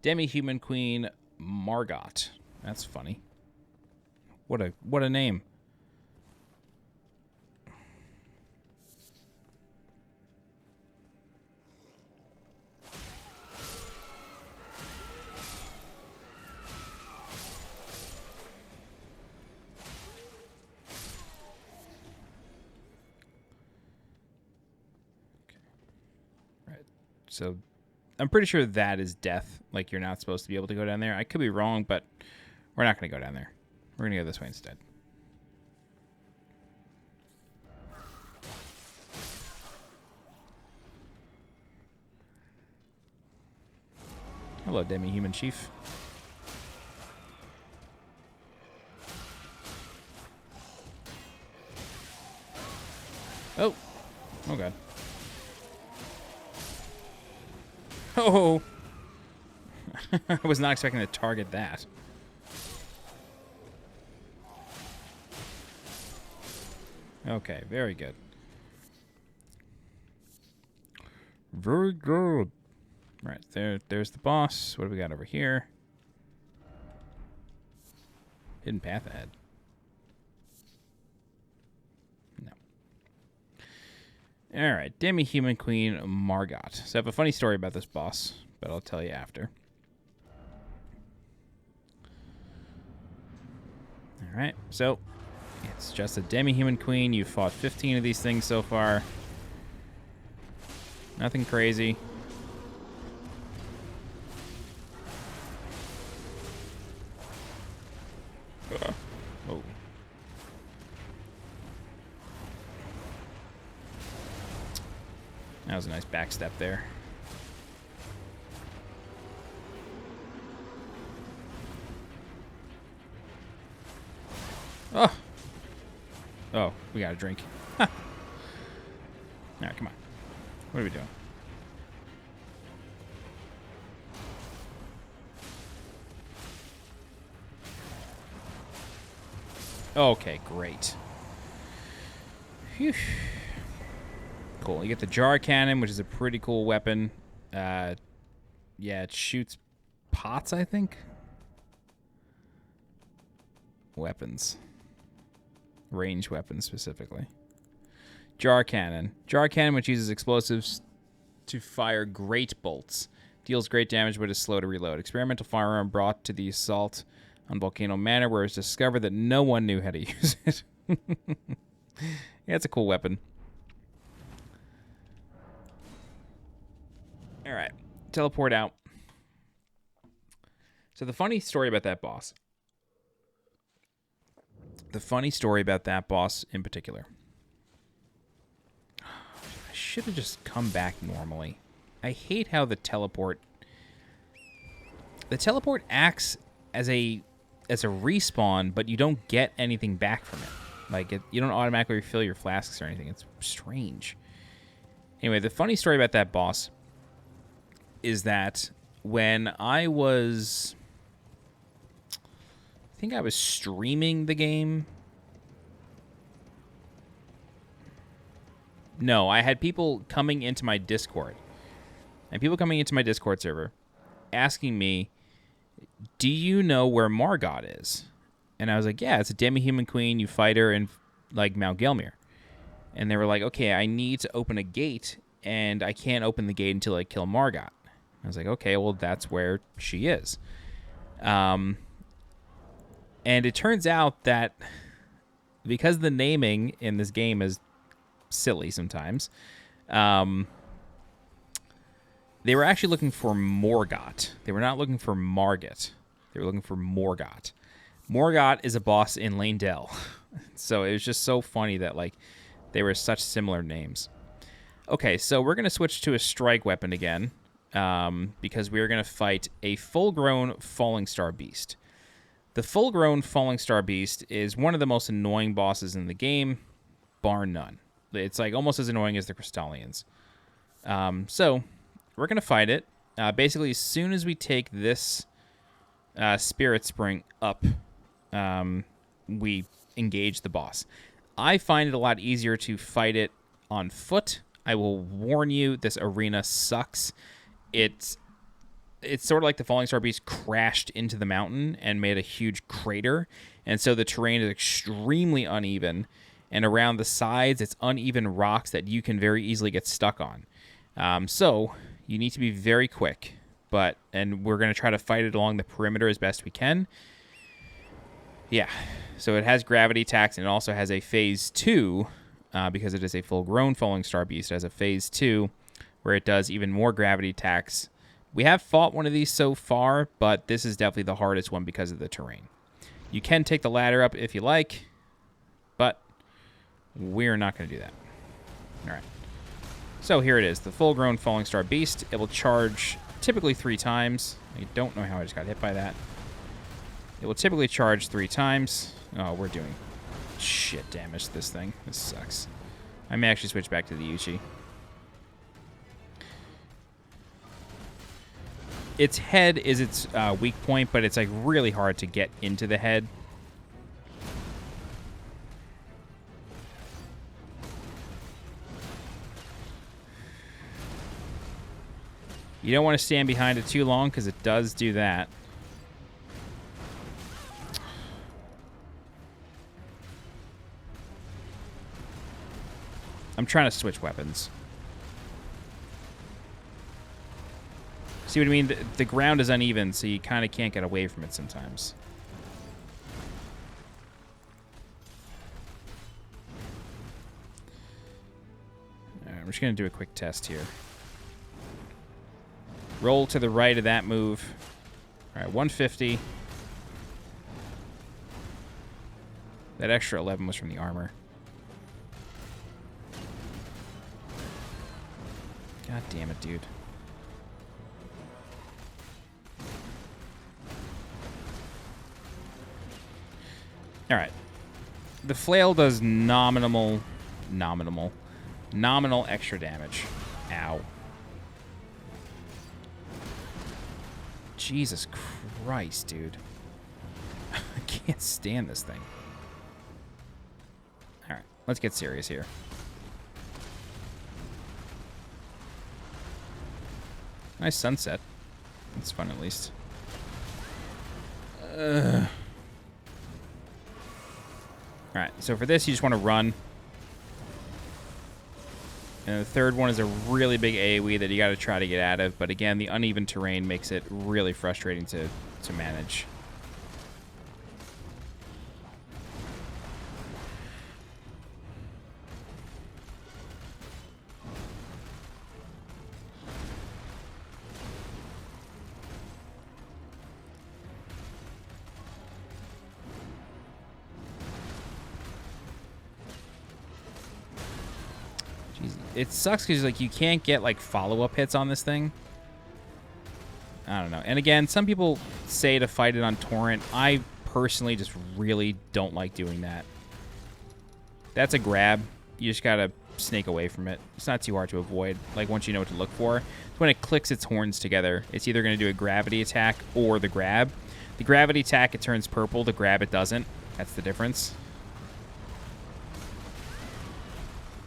Demi-Human Queen, Margot. That's funny. What a name. So I'm pretty sure that is death. Like, you're not supposed to be able to go down there. I could be wrong, but we're not going to go down there. We're going to go this way instead. Hello, Demi-Human Chief. Oh. Oh, God. Oh! I was not expecting to target that. Okay, very good. Very good. Right, there's the boss. What do we got over here? Hidden path ahead. No. Alright, Demi-Human Queen Margot. So I have a funny story about this boss, but I'll tell you after. Alright, so it's just a Demi-Human Queen. You've fought 15 of these things so far. Nothing crazy. Oh. That was a nice backstep there. Oh. Oh, we got a drink. All right, come on. What are we doing? Okay, great. Phew. Cool. You get the jar cannon, which is a pretty cool weapon. Yeah, it shoots pots, I think. Weapons. Range weapons, specifically. Jar cannon. Jar cannon, which uses explosives to fire great bolts. Deals great damage, but is slow to reload. Experimental firearm brought to the assault on Volcano Manor, where it's discovered that no one knew how to use it. Yeah, it's a cool weapon. Alright. Teleport out. So the funny story about that boss. The funny story about that boss in particular. I should have just come back normally. I hate how the teleport... The teleport acts as a respawn, but you don't get anything back from it. Like, you don't automatically refill your flasks or anything. It's strange. Anyway, the funny story about that boss is that when I was... I think I was streaming the game. No, I had people coming into my Discord. And people coming into my Discord server asking me, do you know where Margot is? And I was like, yeah, it's a Demi-Human Queen. You fight her in, like, Mount Gelmir. And they were like, okay, I need to open a gate, and I can't open the gate until I kill Margot. I was like, okay, well, that's where she is. And it turns out that because the naming in this game is silly sometimes, they were actually looking for Morgott. They were not looking for Margot. They were looking for Morgott. Morgott is a boss in Lane-Dell. So it was just so funny that, like, they were such similar names. Okay, so we're going to switch to a strike weapon again, because we're going to fight a full-grown Fallingstar beast. The full-grown Fallingstar beast is one of the most annoying bosses in the game, bar none. It's, like, almost as annoying as the Crystallians. So we're going to fight it. Basically, as soon as we take this Spirit Spring up, we engage the boss. I find it a lot easier to fight it on foot. I will warn you, this arena sucks. It's it's sort of like the Fallingstar Beast crashed into the mountain and made a huge crater. And so the terrain is extremely uneven. And around the sides, it's uneven rocks that you can very easily get stuck on. So you need to be very quick. And we're going to try to fight it along the perimeter as best we can. Yeah, so it has gravity attacks, and it also has a phase 2, because it is a full-grown Fallingstar Beast. It has a phase 2 where it does even more gravity attacks. We have fought one of these so far, but this is definitely the hardest one because of the terrain. You can take the ladder up if you like, but we're not going to do that. All right. So here it is, the full-grown Fallingstar Beast. It will charge typically 3 times. I don't know how I just got hit by that. It will typically charge 3 times. Oh, we're doing shit damage to this thing. This sucks. I may actually switch back to the Uchi. Its head is its weak point, but it's like really hard to get into the head. You don't want to stand behind it too long because it does do that. I'm trying to switch weapons. See what I mean? The ground is uneven, so you kind of can't get away from it sometimes. All right, I'm just going to do a quick test here. Roll to the right of that move. All right, 150. That extra 11 was from the armor. God damn it, dude. All right. The flail does nominal extra damage. Ow. Jesus Christ, dude. I can't stand this thing. All right, let's get serious here. Nice sunset. It's fun, at least. Alright, so for this, you just want to run. And the third one is a really big AoE that you got to try to get out of. But again, the uneven terrain makes it really frustrating to manage. It sucks because like you can't get like follow-up hits on this thing. I don't know. And again, some people say to fight it on torrent. I personally just really don't like doing that. That's a grab. You just gotta snake away from it. It's not too hard to avoid. Like once you know what to look for. When it clicks its horns together, it's either gonna do a gravity attack or the grab. The gravity attack, it turns purple. The grab, it doesn't. That's the difference.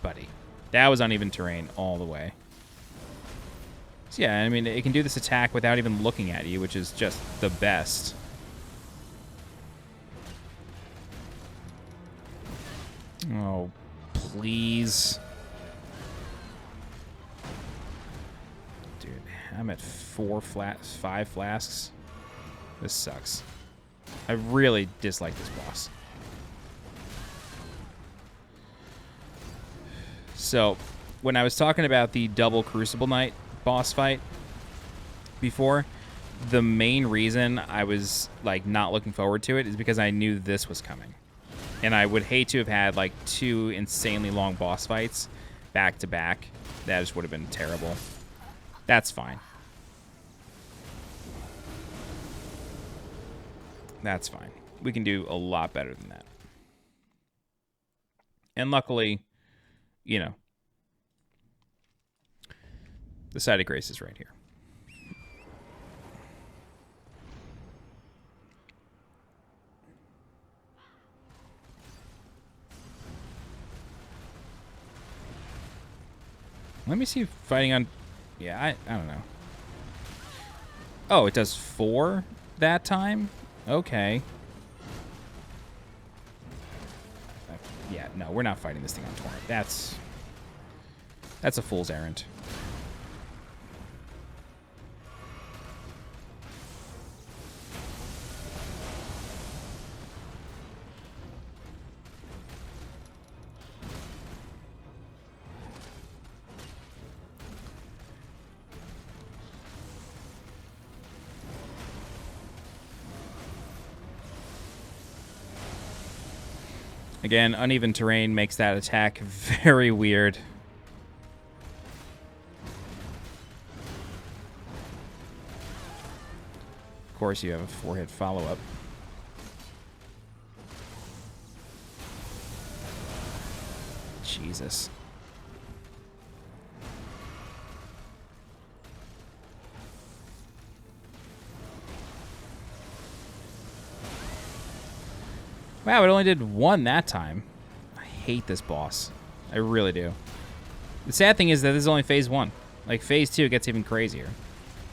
Buddy. That was uneven terrain all the way. So yeah, I mean, it can do this attack without even looking at you, which is just the best. Oh, please. Dude, I'm at 5 flasks. This sucks. I really dislike this boss. So, when I was talking about the double Crucible Knight boss fight before, the main reason I was like not looking forward to it is because I knew this was coming. And I would hate to have had like 2 insanely long boss fights back to back. That just would have been terrible. That's fine. That's fine. We can do a lot better than that. And luckily, you know, the Side of Grace is right here. Let me see if fighting on... Yeah, I don't know. Oh, it does 4 that time? Okay. Yeah, no, we're not fighting this thing on Torrent. That's a fool's errand. Again, uneven terrain makes that attack very weird. Of course, you have a 4-hit follow-up. Jesus. Wow, it only did 1 that time. I hate this boss. I really do. The sad thing is that this is only phase 1. Like, phase 2 gets even crazier.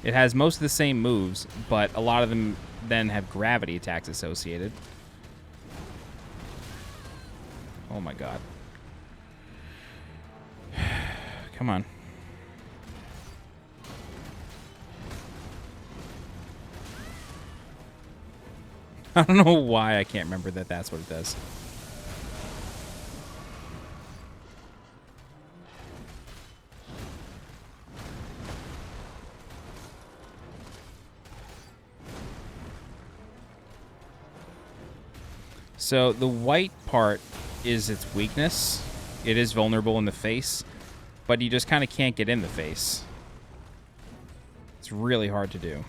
It has most of the same moves, but a lot of them then have gravity attacks associated. Oh my god. Come on. I don't know why I can't remember that that's what it does. So the white part is its weakness. It is vulnerable in the face, but you just kind of can't get in the face. It's really hard to do.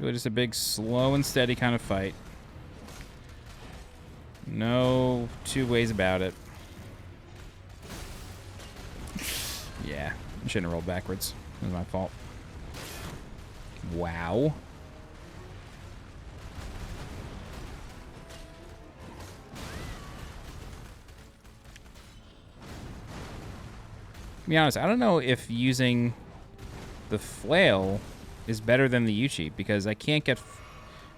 Really just a big slow and steady kind of fight. No two ways about it. Yeah, I shouldn't have rolled backwards. It was my fault. Wow. To be honest, I don't know if using the flail is better than the U-cheat, because I can't get...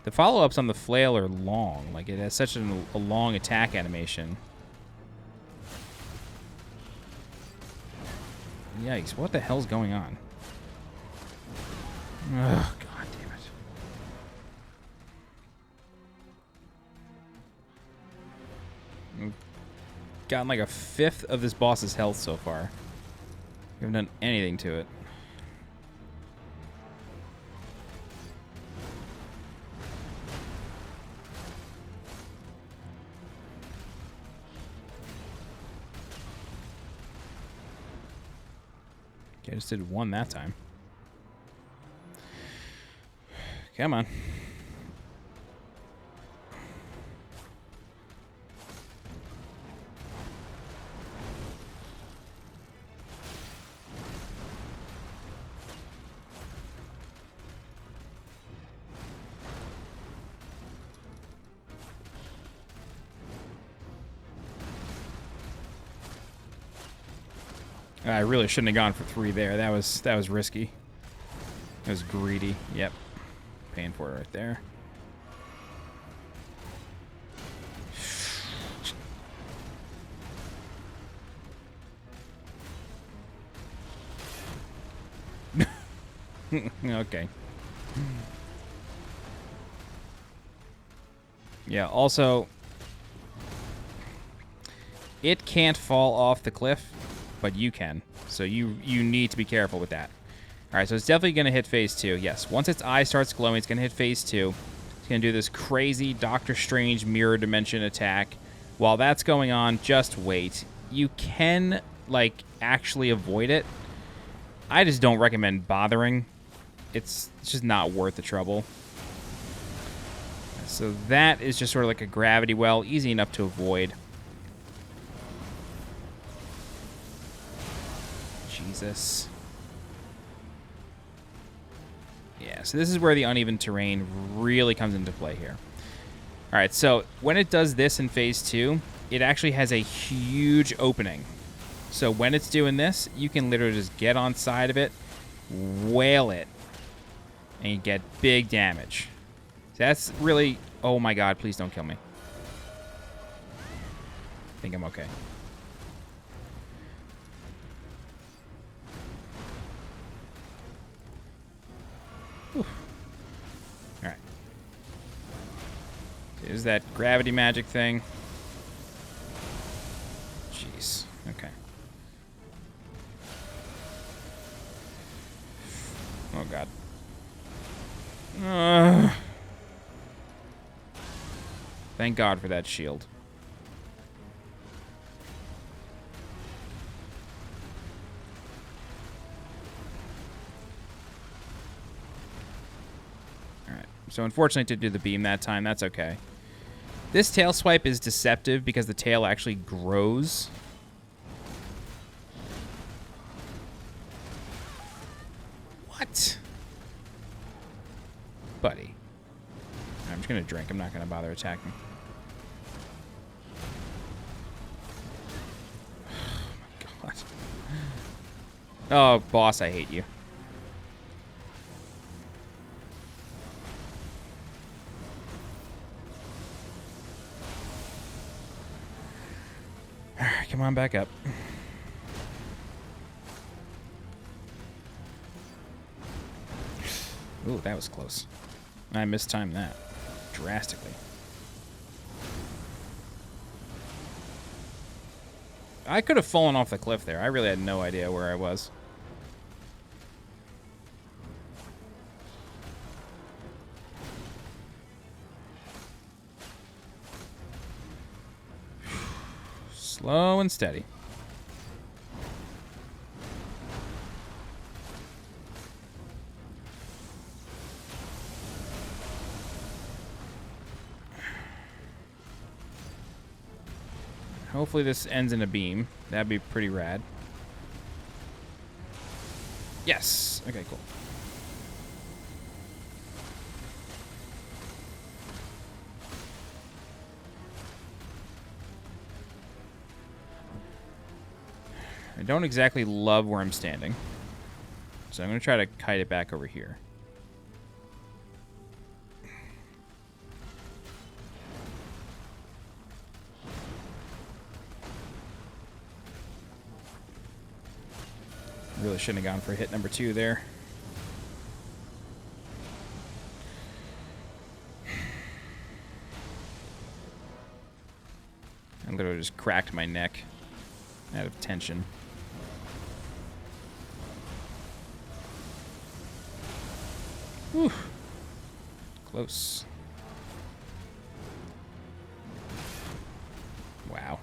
The follow-ups on the flail are long. Like, it has such a long attack animation. Yikes, what the hell's going on? Ugh, god damn it. We've gotten like a 1/5 of this boss's health so far. We haven't done anything to it. I just did 1 that time. Come on. I really shouldn't have gone for 3 there. That was risky. That was greedy. Yep. Paying for it right there. Okay. Yeah, also, it can't fall off the cliff, but you can. So you need to be careful with that. All right, so it's definitely going to hit phase 2. Yes, once its eye starts glowing, it's going to hit phase 2. It's going to do this crazy Doctor Strange mirror dimension attack. While that's going on, just wait. You can, like, actually avoid it. I just don't recommend bothering. It's just not worth the trouble. So that is just sort of like a gravity well, easy enough to avoid. Jesus. Yeah, so this is where the uneven terrain really comes into play here. All right, so when it does this in phase 2, it actually has a huge opening. So when it's doing this, you can literally just get on side of it, whale it, and you get big damage. That's really... Oh my god, please don't kill me. I think I'm okay. Alright. Is that gravity magic thing? Jeez. Okay. Oh god. Thank God for that shield. Alright. So unfortunately to do the beam that time, that's okay. This tail swipe is deceptive because the tail actually grows. What? Buddy. I'm just going to drink. I'm not going to bother attacking. Oh, my God. Oh, boss, I hate you. All right, come on back up. Ooh, that was close. I mistimed that drastically. I could have fallen off the cliff there. I really had no idea where I was. Slow and steady. Hopefully this ends in a beam. That'd be pretty rad. Yes. Okay, cool. I don't exactly love where I'm standing. So I'm going to try to kite it back over here. Really shouldn't have gone for hit number 2 there. I literally just cracked my neck out of tension. Whew. Close. Wow.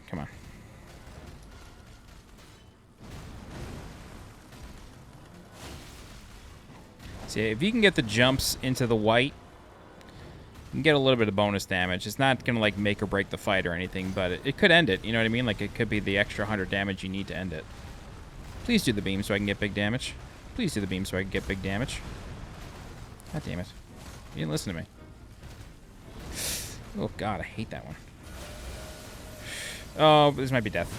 Come on. See, if you can get the jumps into the white, you can get a little bit of bonus damage. It's not going to, like, make or break the fight or anything, but it could end it. You know what I mean? Like, it could be the extra 100 damage you need to end it. Please do the beam so I can get big damage. Please do the beam so I can get big damage. God damn it. You didn't listen to me. Oh, God, I hate that one. Oh, this might be death.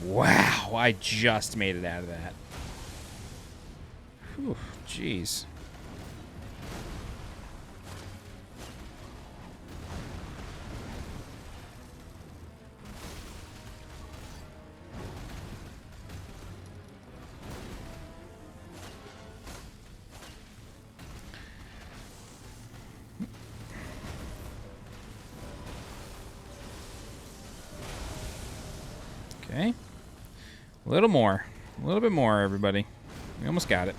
Wow, I just made it out of that. Whew, jeez. Okay. A little more. A little bit more, everybody. We almost got it.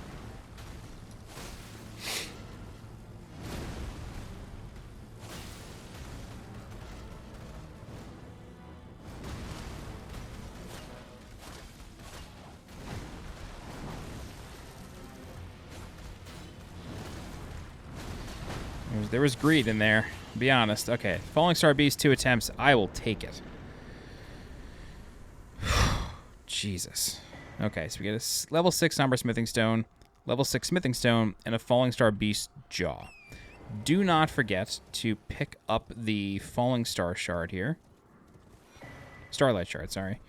There was greed in there, to be honest. Okay, Fallingstar Beast, 2 attempts. I will take it. Jesus. Okay, so we get a level 6 Somber Smithing Stone, level 6 Smithing Stone, and a Fallingstar Beast Jaw. Do not forget to pick up the Fallingstar shard here. Starlight shard, sorry.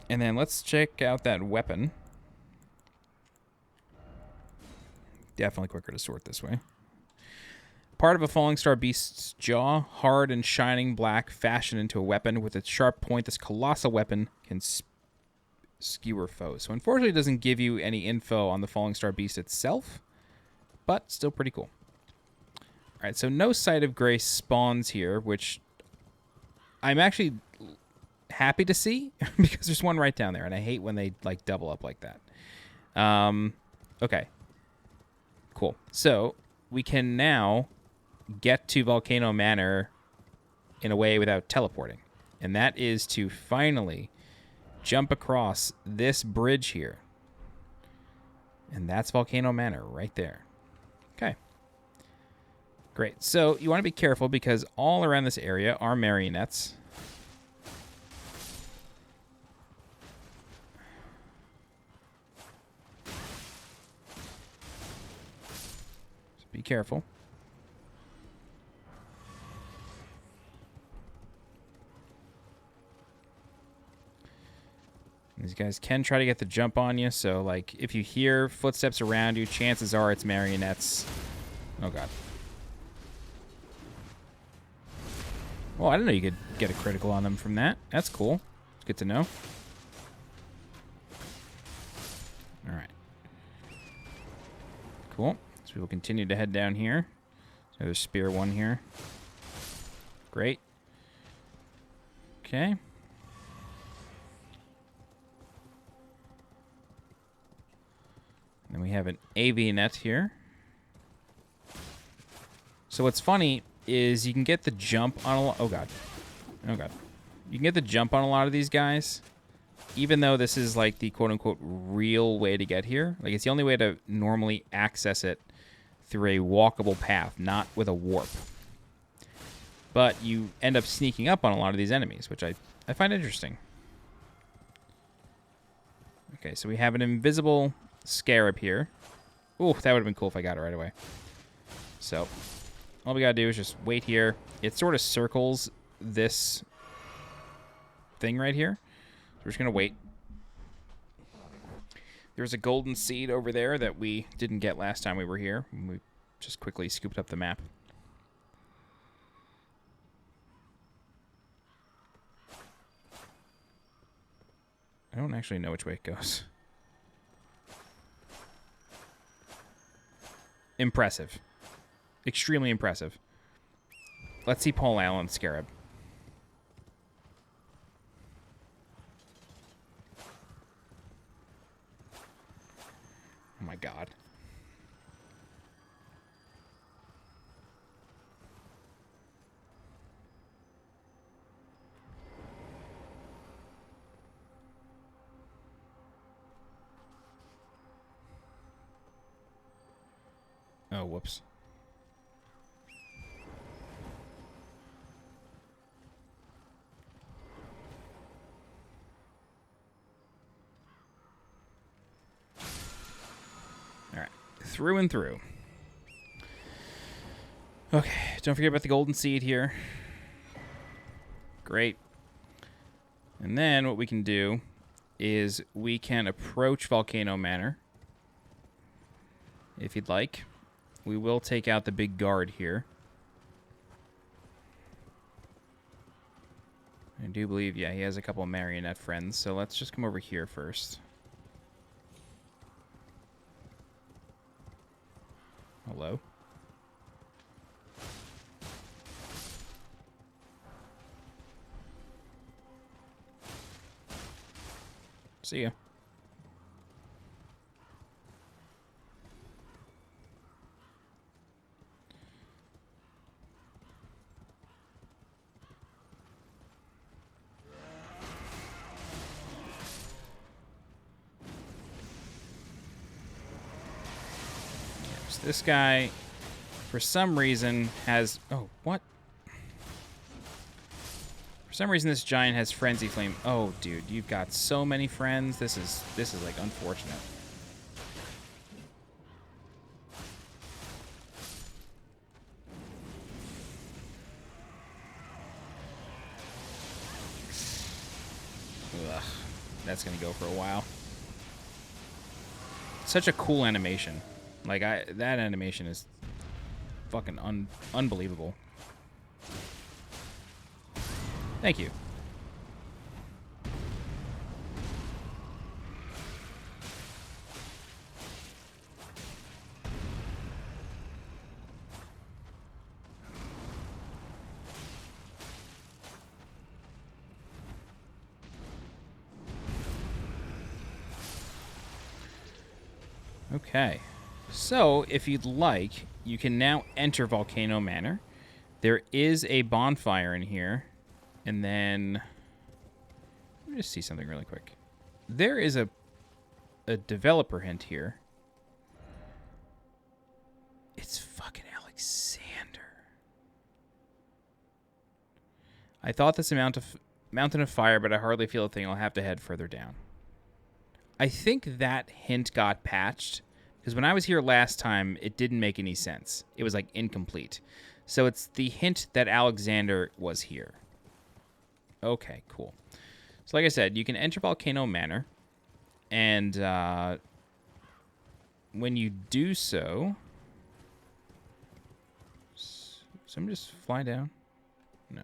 And then let's check out that weapon. Definitely quicker to sort this way. Part of a Fallingstar beast's jaw, hard and shining black, fashioned into a weapon. With its sharp point, this colossal weapon can skewer foes. So unfortunately, it doesn't give you any info on the Fallingstar beast itself, but still pretty cool. All right, so no Sight of Grace spawns here, which I'm actually happy to see because there's one right down there, and I hate when they like double up like that. Okay, cool. So we can now get to Volcano Manor in a way without teleporting, and that is to finally jump across this bridge here, and that's Volcano Manor right there. Okay, great. So you want to be careful because all around this area are marionettes. So be careful. These guys can try to get the jump on you, so like if you hear footsteps around you, chances are it's marionettes. Oh god. Well, I didn't know you could get a critical on them from that. That's cool. It's good to know. Alright. Cool. So we will continue to head down here. So there's spear one here. Great. Okay. Then we have an AV net here. So what's funny is you can get the jump on a lot. Oh god. Oh god. You can get the jump on a lot of these guys, even though this is like the quote-unquote real way to get here. Like it's the only way to normally access it through a walkable path, not with a warp. But you end up sneaking up on a lot of these enemies, which I find interesting. Okay, so we have an invisible scarab here. Ooh, that would have been cool if I got it right away. So, all we gotta do is just wait here. It sort of circles this thing right here. So we're just gonna wait. There's a golden seed over there that we didn't get last time we were here. We just quickly scooped up the map. I don't actually know which way it goes. Impressive. Extremely impressive. Let's see Paul Allen's scarab. Oh my god. Oh, whoops. All right, through and through. Okay, don't forget about the golden seed here. Great. And then what we can do is we can approach Volcano Manor if you'd like. We will take out the big guard here. I do believe, yeah, he has a couple of marionette friends, so let's just come over here first. Hello? See ya. This guy, for some reason, has... Oh, what? For some reason, this giant has Frenzy Flame. Oh, dude, you've got so many friends. This is like, unfortunate. that's going to go for a while. Such a cool animation. Like, that animation is fucking unbelievable. Thank you. Okay, so if you'd like, you can now enter Volcano Manor. There is a bonfire in here, and then let me just see something really quick. There is a developer hint here. It's fucking Alexander. I thought this mountain of fire, but I hardly feel a thing. I'll have to head further down. I think that hint got patched, because when I was here last time, it didn't make any sense. It was, like, incomplete. So it's the hint that Alexander was here. Okay, cool. So like I said, you can enter Volcano Manor, and when you do so... Someone just fly down? No.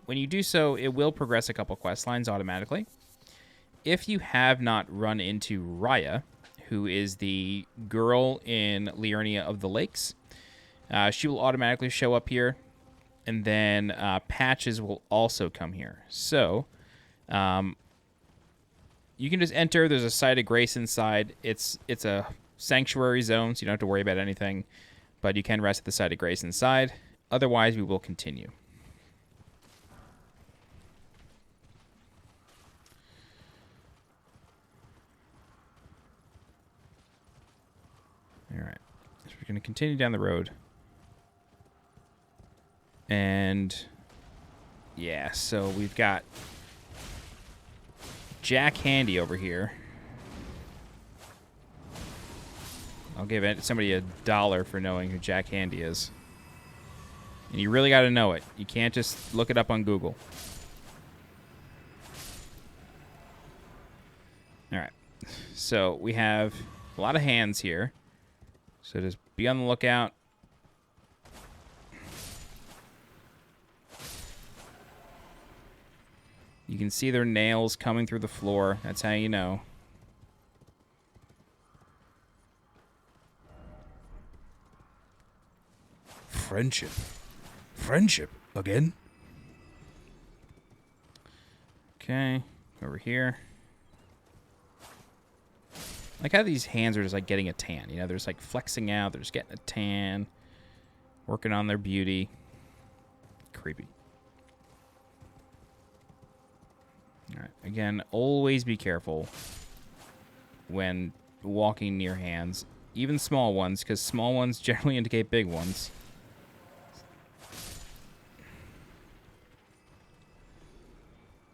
When you do so, it will progress a couple quest lines automatically. If you have not run into Raya, who is the girl in Liurnia of the Lakes, she will automatically show up here, and then Patches will also come here. So, you can just enter. There's a Site of Grace inside. It's a sanctuary zone, so you don't have to worry about anything, but you can rest at the Site of Grace inside. Otherwise, we will continue. All right, so we're going to continue down the road. And, yeah, so we've got Jack Handy over here. I'll give somebody $1 for knowing who Jack Handy is. And you really got to know it. You can't just look it up on Google. All right, so we have a lot of hands here. So just be on the lookout. You can see their nails coming through the floor. That's how you know. Friendship. Friendship again. Okay, over here. Like how these hands are just like getting a tan. You know, they're just like flexing out. They're just getting a tan. Working on their beauty. Creepy. All right. Again, always be careful when walking near hands. Even small ones, because small ones generally indicate big ones.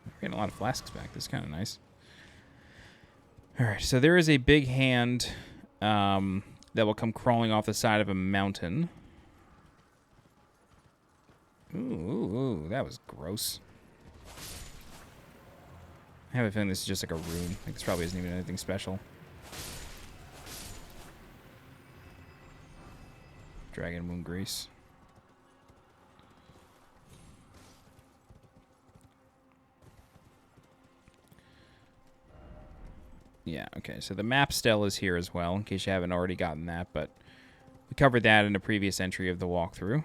We're getting a lot of flasks back. This is kind of nice. All right, so there is a big hand that will come crawling off the side of a mountain. Ooh, that was gross. I have a feeling this is just like a rune. Like this probably isn't even anything special. Dragon Moon Grease. Yeah, okay, so the map still is here as well, in case you haven't already gotten that, but we covered that in a previous entry of the walkthrough.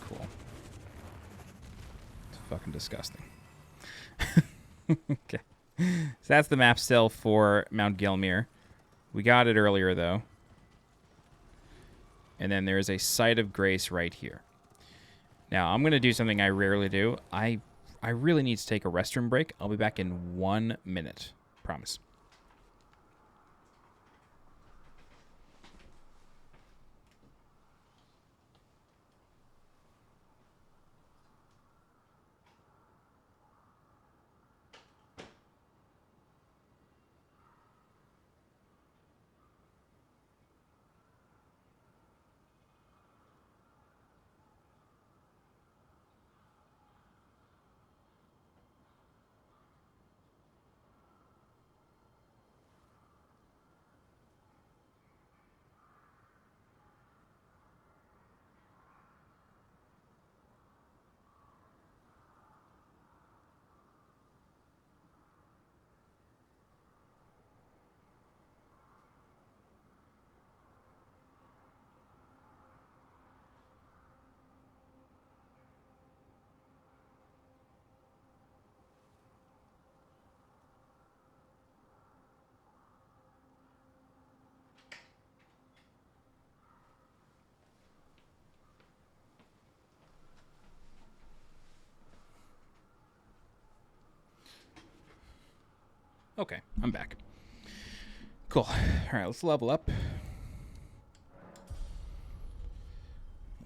Cool. It's fucking disgusting. Okay. So that's the map still for Mount Gelmir. We got it earlier, though. And then there is a Site of Grace right here. Now, I'm going to do something I rarely do. I really need to take a restroom break. I'll be back in 1 minute. Promise. Okay, I'm back. Cool. All right, let's level up.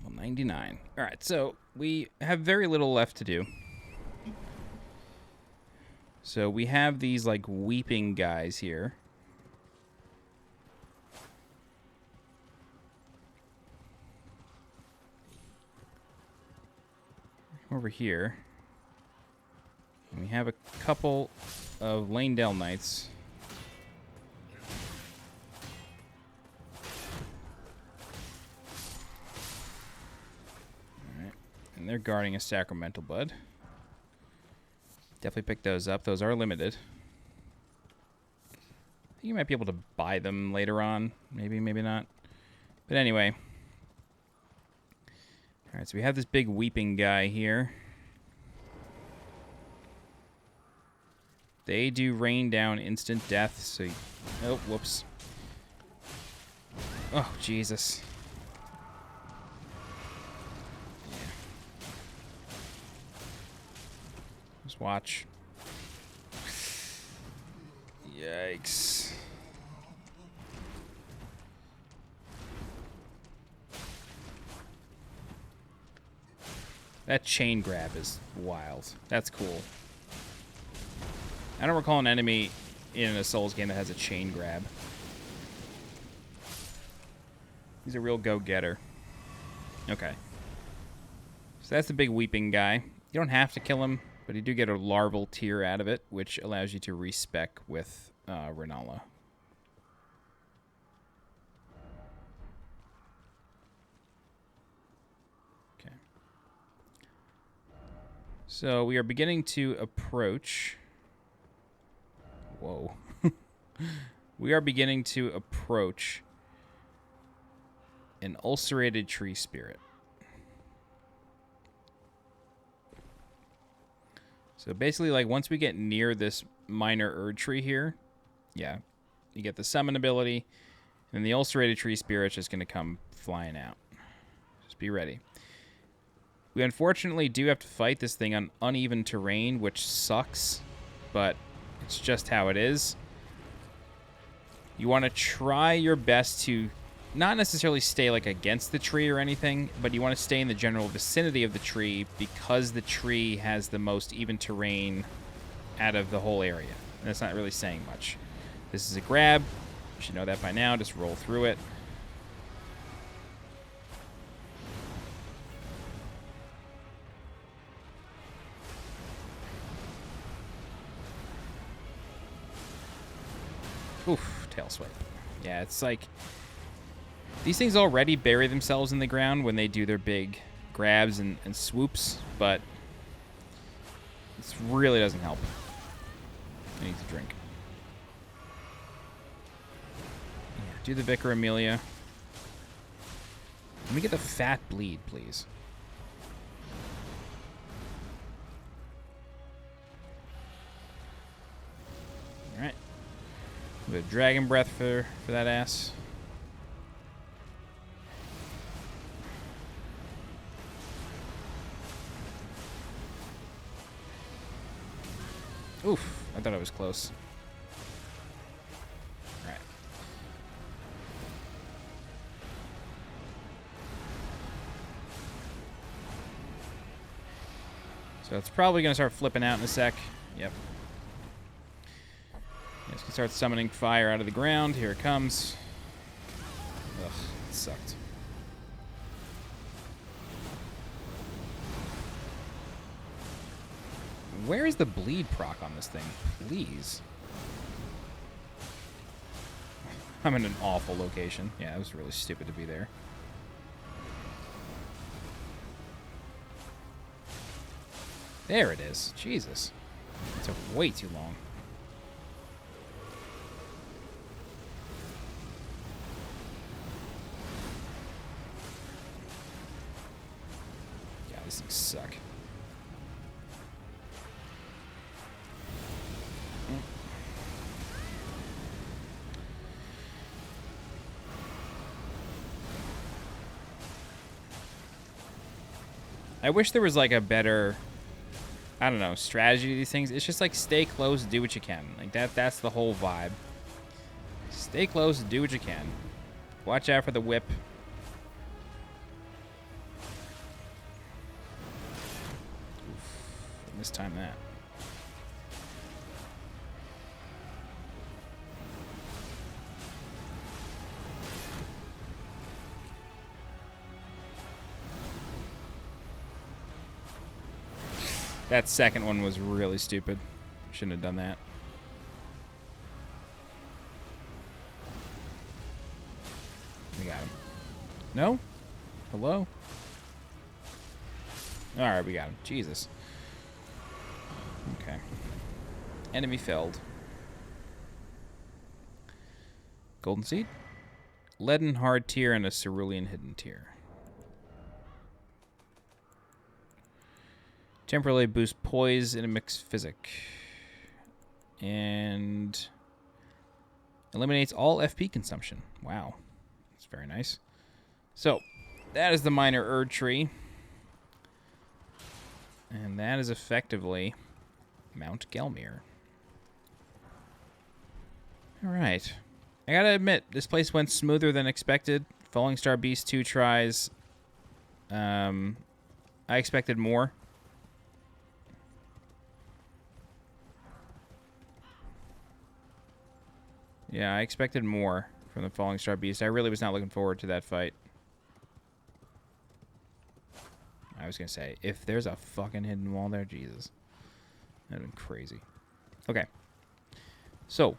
Level 99. All right, so we have very little left to do. So we have these, like, weeping guys here. Over here. And we have a couple of Lanedale Knights. Alright. And they're guarding a Sacramental Bud. Definitely pick those up. Those are limited. I think you might be able to buy them later on. Maybe, maybe not. But anyway. Alright, so we have this big weeping guy here. They do rain down instant death, so... Oh, whoops. Oh, Jesus. Yeah. Just watch. Yikes. That chain grab is wild. That's cool. I don't recall an enemy in a Souls game that has a chain grab. He's a real go-getter. Okay. So that's the big weeping guy. You don't have to kill him, but you do get a larval tier out of it, which allows you to respec with Renala. Okay. So we are beginning to approach... Whoa. We are beginning to approach an ulcerated tree spirit. So basically, like, once we get near this minor Erdtree here, yeah, you get the summon ability, and the ulcerated tree spirit's just going to come flying out. Just be ready. We unfortunately do have to fight this thing on uneven terrain, which sucks, but it's just how it is. You want to try your best to not necessarily stay like against the tree or anything, but you want to stay in the general vicinity of the tree because the tree has the most even terrain out of the whole area. And that's not really saying much. This is a grab. You should know that by now. Just roll through it. Oof, tail swipe. Yeah, it's like... These things already bury themselves in the ground when they do their big grabs and swoops, but... This really doesn't help. I need to drink. Yeah, do the Vicar Amelia. Let me get the fat bleed, please. Alright. A bit of Dragon Breath for that ass. Oof, I thought I was close. Alright. So it's probably going to start flipping out in a sec. Yep. It's going to start summoning fire out of the ground. Here it comes. Ugh, it sucked. Where is the bleed proc on this thing? Please. I'm in an awful location. Yeah, it was really stupid to be there. There it is. Jesus. It took way too long. Yeah, these things suck. I wish there was like a better... I don't know, strategy to these things. It's just like stay close, do what you can. Like that's the whole vibe. Stay close, do what you can. Watch out for the whip. Oof, mistime that. That second one was really stupid. Shouldn't have done that. We got him. No? Hello? Alright, we got him. Jesus. Okay. Enemy felled. Golden Seed? Leaden hard tier and a cerulean hidden tier. Temporarily boost poise in a mixed physic. And eliminates all FP consumption. Wow. That's very nice. So, that is the Minor Erdtree. And that is effectively Mount Gelmir. Alright. I gotta admit, this place went smoother than expected. Fallingstar Beast 2 tries. I expected more. Yeah, I expected more from the Fallingstar Beast. I really was not looking forward to that fight. I was going to say, if there's a fucking hidden wall there, Jesus. That'd have been crazy. Okay. So,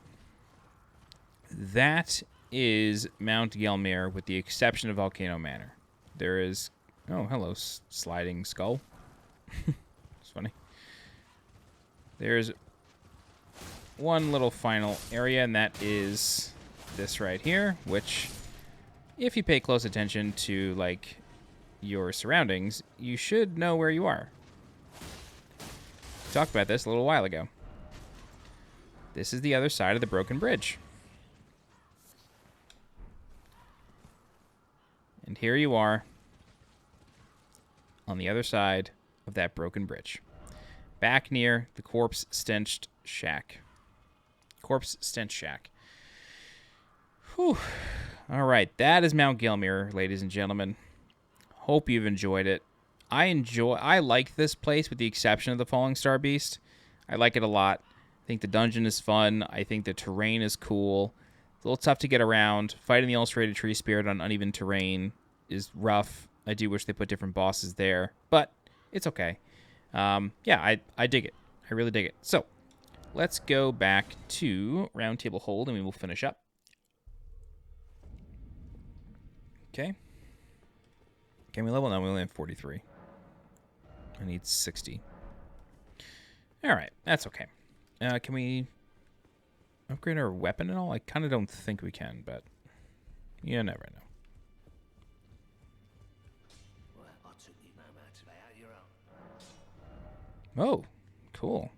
that is Mount Gelmir with the exception of Volcano Manor. There is... Oh, hello, sliding skull. It's funny. There's one little final area, and that is this right here, which, if you pay close attention to, like, your surroundings, you should know where you are. We talked about this a little while ago. This is the other side of the broken bridge. And here you are on the other side of that broken bridge. Back near the Corpse-Stench shack. Corpse-Stench shack. Whew. All right, that is Mount Gelmir, ladies and gentlemen. Hope you've enjoyed it. I like this place with the exception of the Fallingstar Beast. I like it a lot. I think the dungeon is fun. I think the terrain is cool. It's a little tough to get around. Fighting the Ulcerated tree spirit on uneven terrain is rough. I do wish they put different bosses there, but it's okay. Yeah, I dig it. I really dig it. So, let's go back to Roundtable Hold, and we will finish up. Okay. Can we level? No, we only have 43. I need 60. All right, that's okay. Can we upgrade our weapon at all? I kind of don't think we can, but you never know. Oh, cool.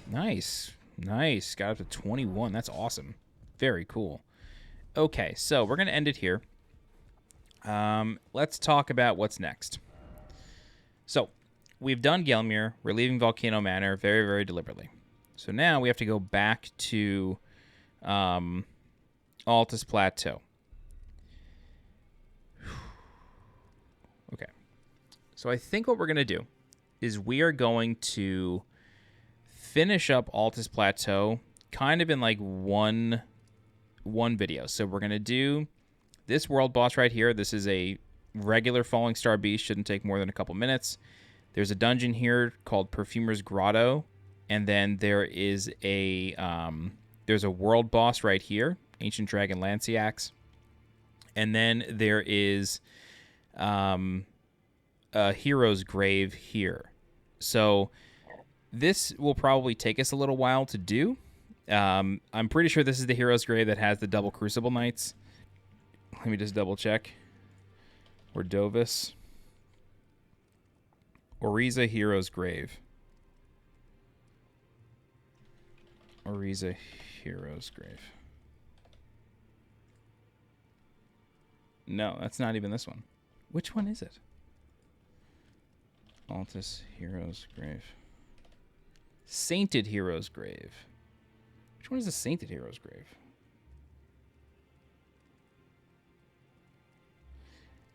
Nice. Nice. Got up to 21. That's awesome. Very cool. Okay, so we're going to end it here. Let's talk about what's next. So, we've done Gelmir. We're leaving Volcano Manor very, very deliberately. So now we have to go back to Altus Plateau. Okay. So I think what we're going to do is we are going to finish up Altus Plateau kind of in like one video. So we're going to do this world boss right here. This is a regular Fallingstar Beast. Shouldn't take more than a couple minutes. There's a dungeon here called Perfumer's Grotto. And then there is a there's a world boss right here, Ancient Dragon Lanciax. And then there is a hero's grave here. So this will probably take us a little while to do. I'm pretty sure this is the hero's grave that has the double Crucible Knights. Let me just double check. Ordovis. Oriza Hero's Grave. Oriza Hero's Grave. No, that's not even this one. Which one is it? Altus Hero's Grave. Sainted Hero's Grave. Which one is the Sainted Hero's Grave?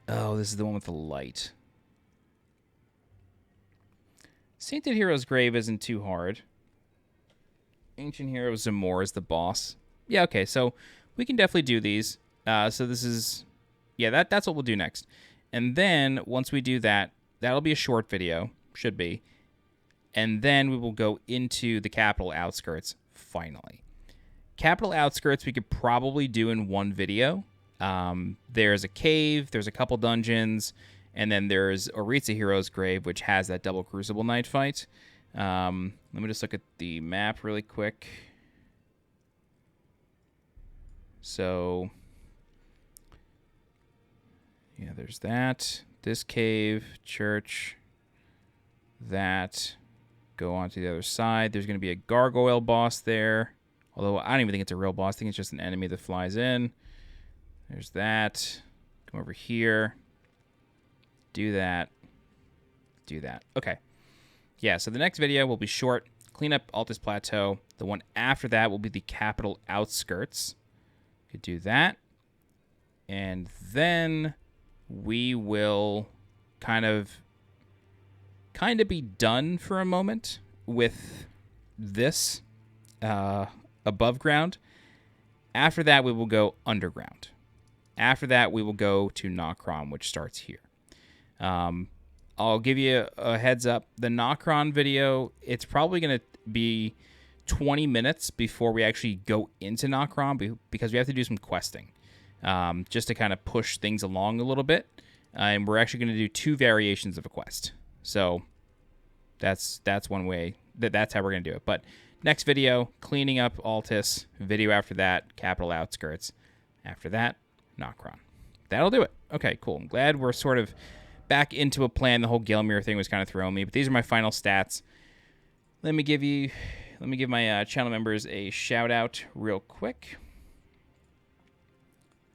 Oh, this is the one with the light. Sainted Hero's Grave isn't too hard. Ancient Hero Zamor is the boss. Yeah, okay, so we can definitely do these. So this is... Yeah, that's what we'll do next. And then, once we do that, that'll be a short video. Should be. And then we will go into the Capital Outskirts, finally. Capital Outskirts we could probably do in one video. There's a cave, there's a couple dungeons, and then there's Oritza Hero's Grave, which has that double Crucible Knight fight. Let me just look at the map really quick. So, yeah, there's that. This cave, church, that. Go on to the other side. There's going to be a gargoyle boss there. Although I don't even think it's a real boss. I think it's just an enemy that flies in. There's that. Come over here. Do that. Do that. Okay. Yeah, so the next video will be short. Clean up Altus Plateau. The one after that will be the Capital Outskirts. Could do that. And then we will kind of be done for a moment with this above ground. After that, we will go underground. After that, we will go to Nokron, which starts here. I'll give you a heads up. The Nokron video, it's probably going to be 20 minutes before we actually go into Nokron because we have to do some questing just to kind of push things along a little bit. And we're actually going to do 2 variations of a quest. So that's one way. That's how we're going to do it. But next video, cleaning up Altus. Video after that, Capital Outskirts. After that, Nokron. That'll do it. Okay, cool. I'm glad we're sort of back into a plan. The whole Gelmir thing was kind of throwing me. But these are my final stats. Let me give my channel members a shout out real quick.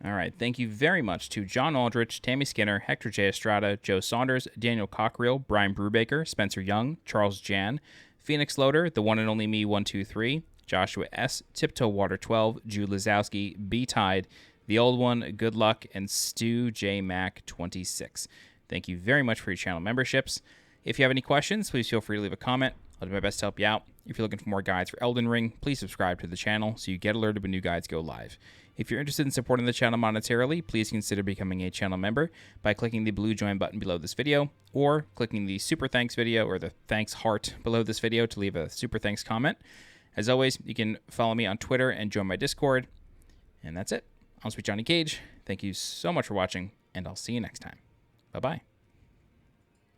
All right, thank you very much to John Aldrich, Tammy Skinner, Hector J. Estrada, Joe Saunders, Daniel Cockrill, Brian Brubaker, Spencer Young, Charles Jan, Phoenix Loader, the one and only me 123, Joshua S., Tiptoe Water 12, Jude Lazowski, B Tide, The Old One, Good Luck, and Stu J. Mac 26. Thank you very much for your channel memberships. If you have any questions, please feel free to leave a comment. I'll do my best to help you out. If you're looking for more guides for Elden Ring, please subscribe to the channel so you get alerted when new guides go live. If you're interested in supporting the channel monetarily, please consider becoming a channel member by clicking the blue join button below this video or clicking the super thanks video or the thanks heart below this video to leave a super thanks comment. As always, you can follow me on Twitter and join my Discord. And that's it. I'm SweetJohnnyCage. Thank you so much for watching, and I'll see you next time. Bye-bye.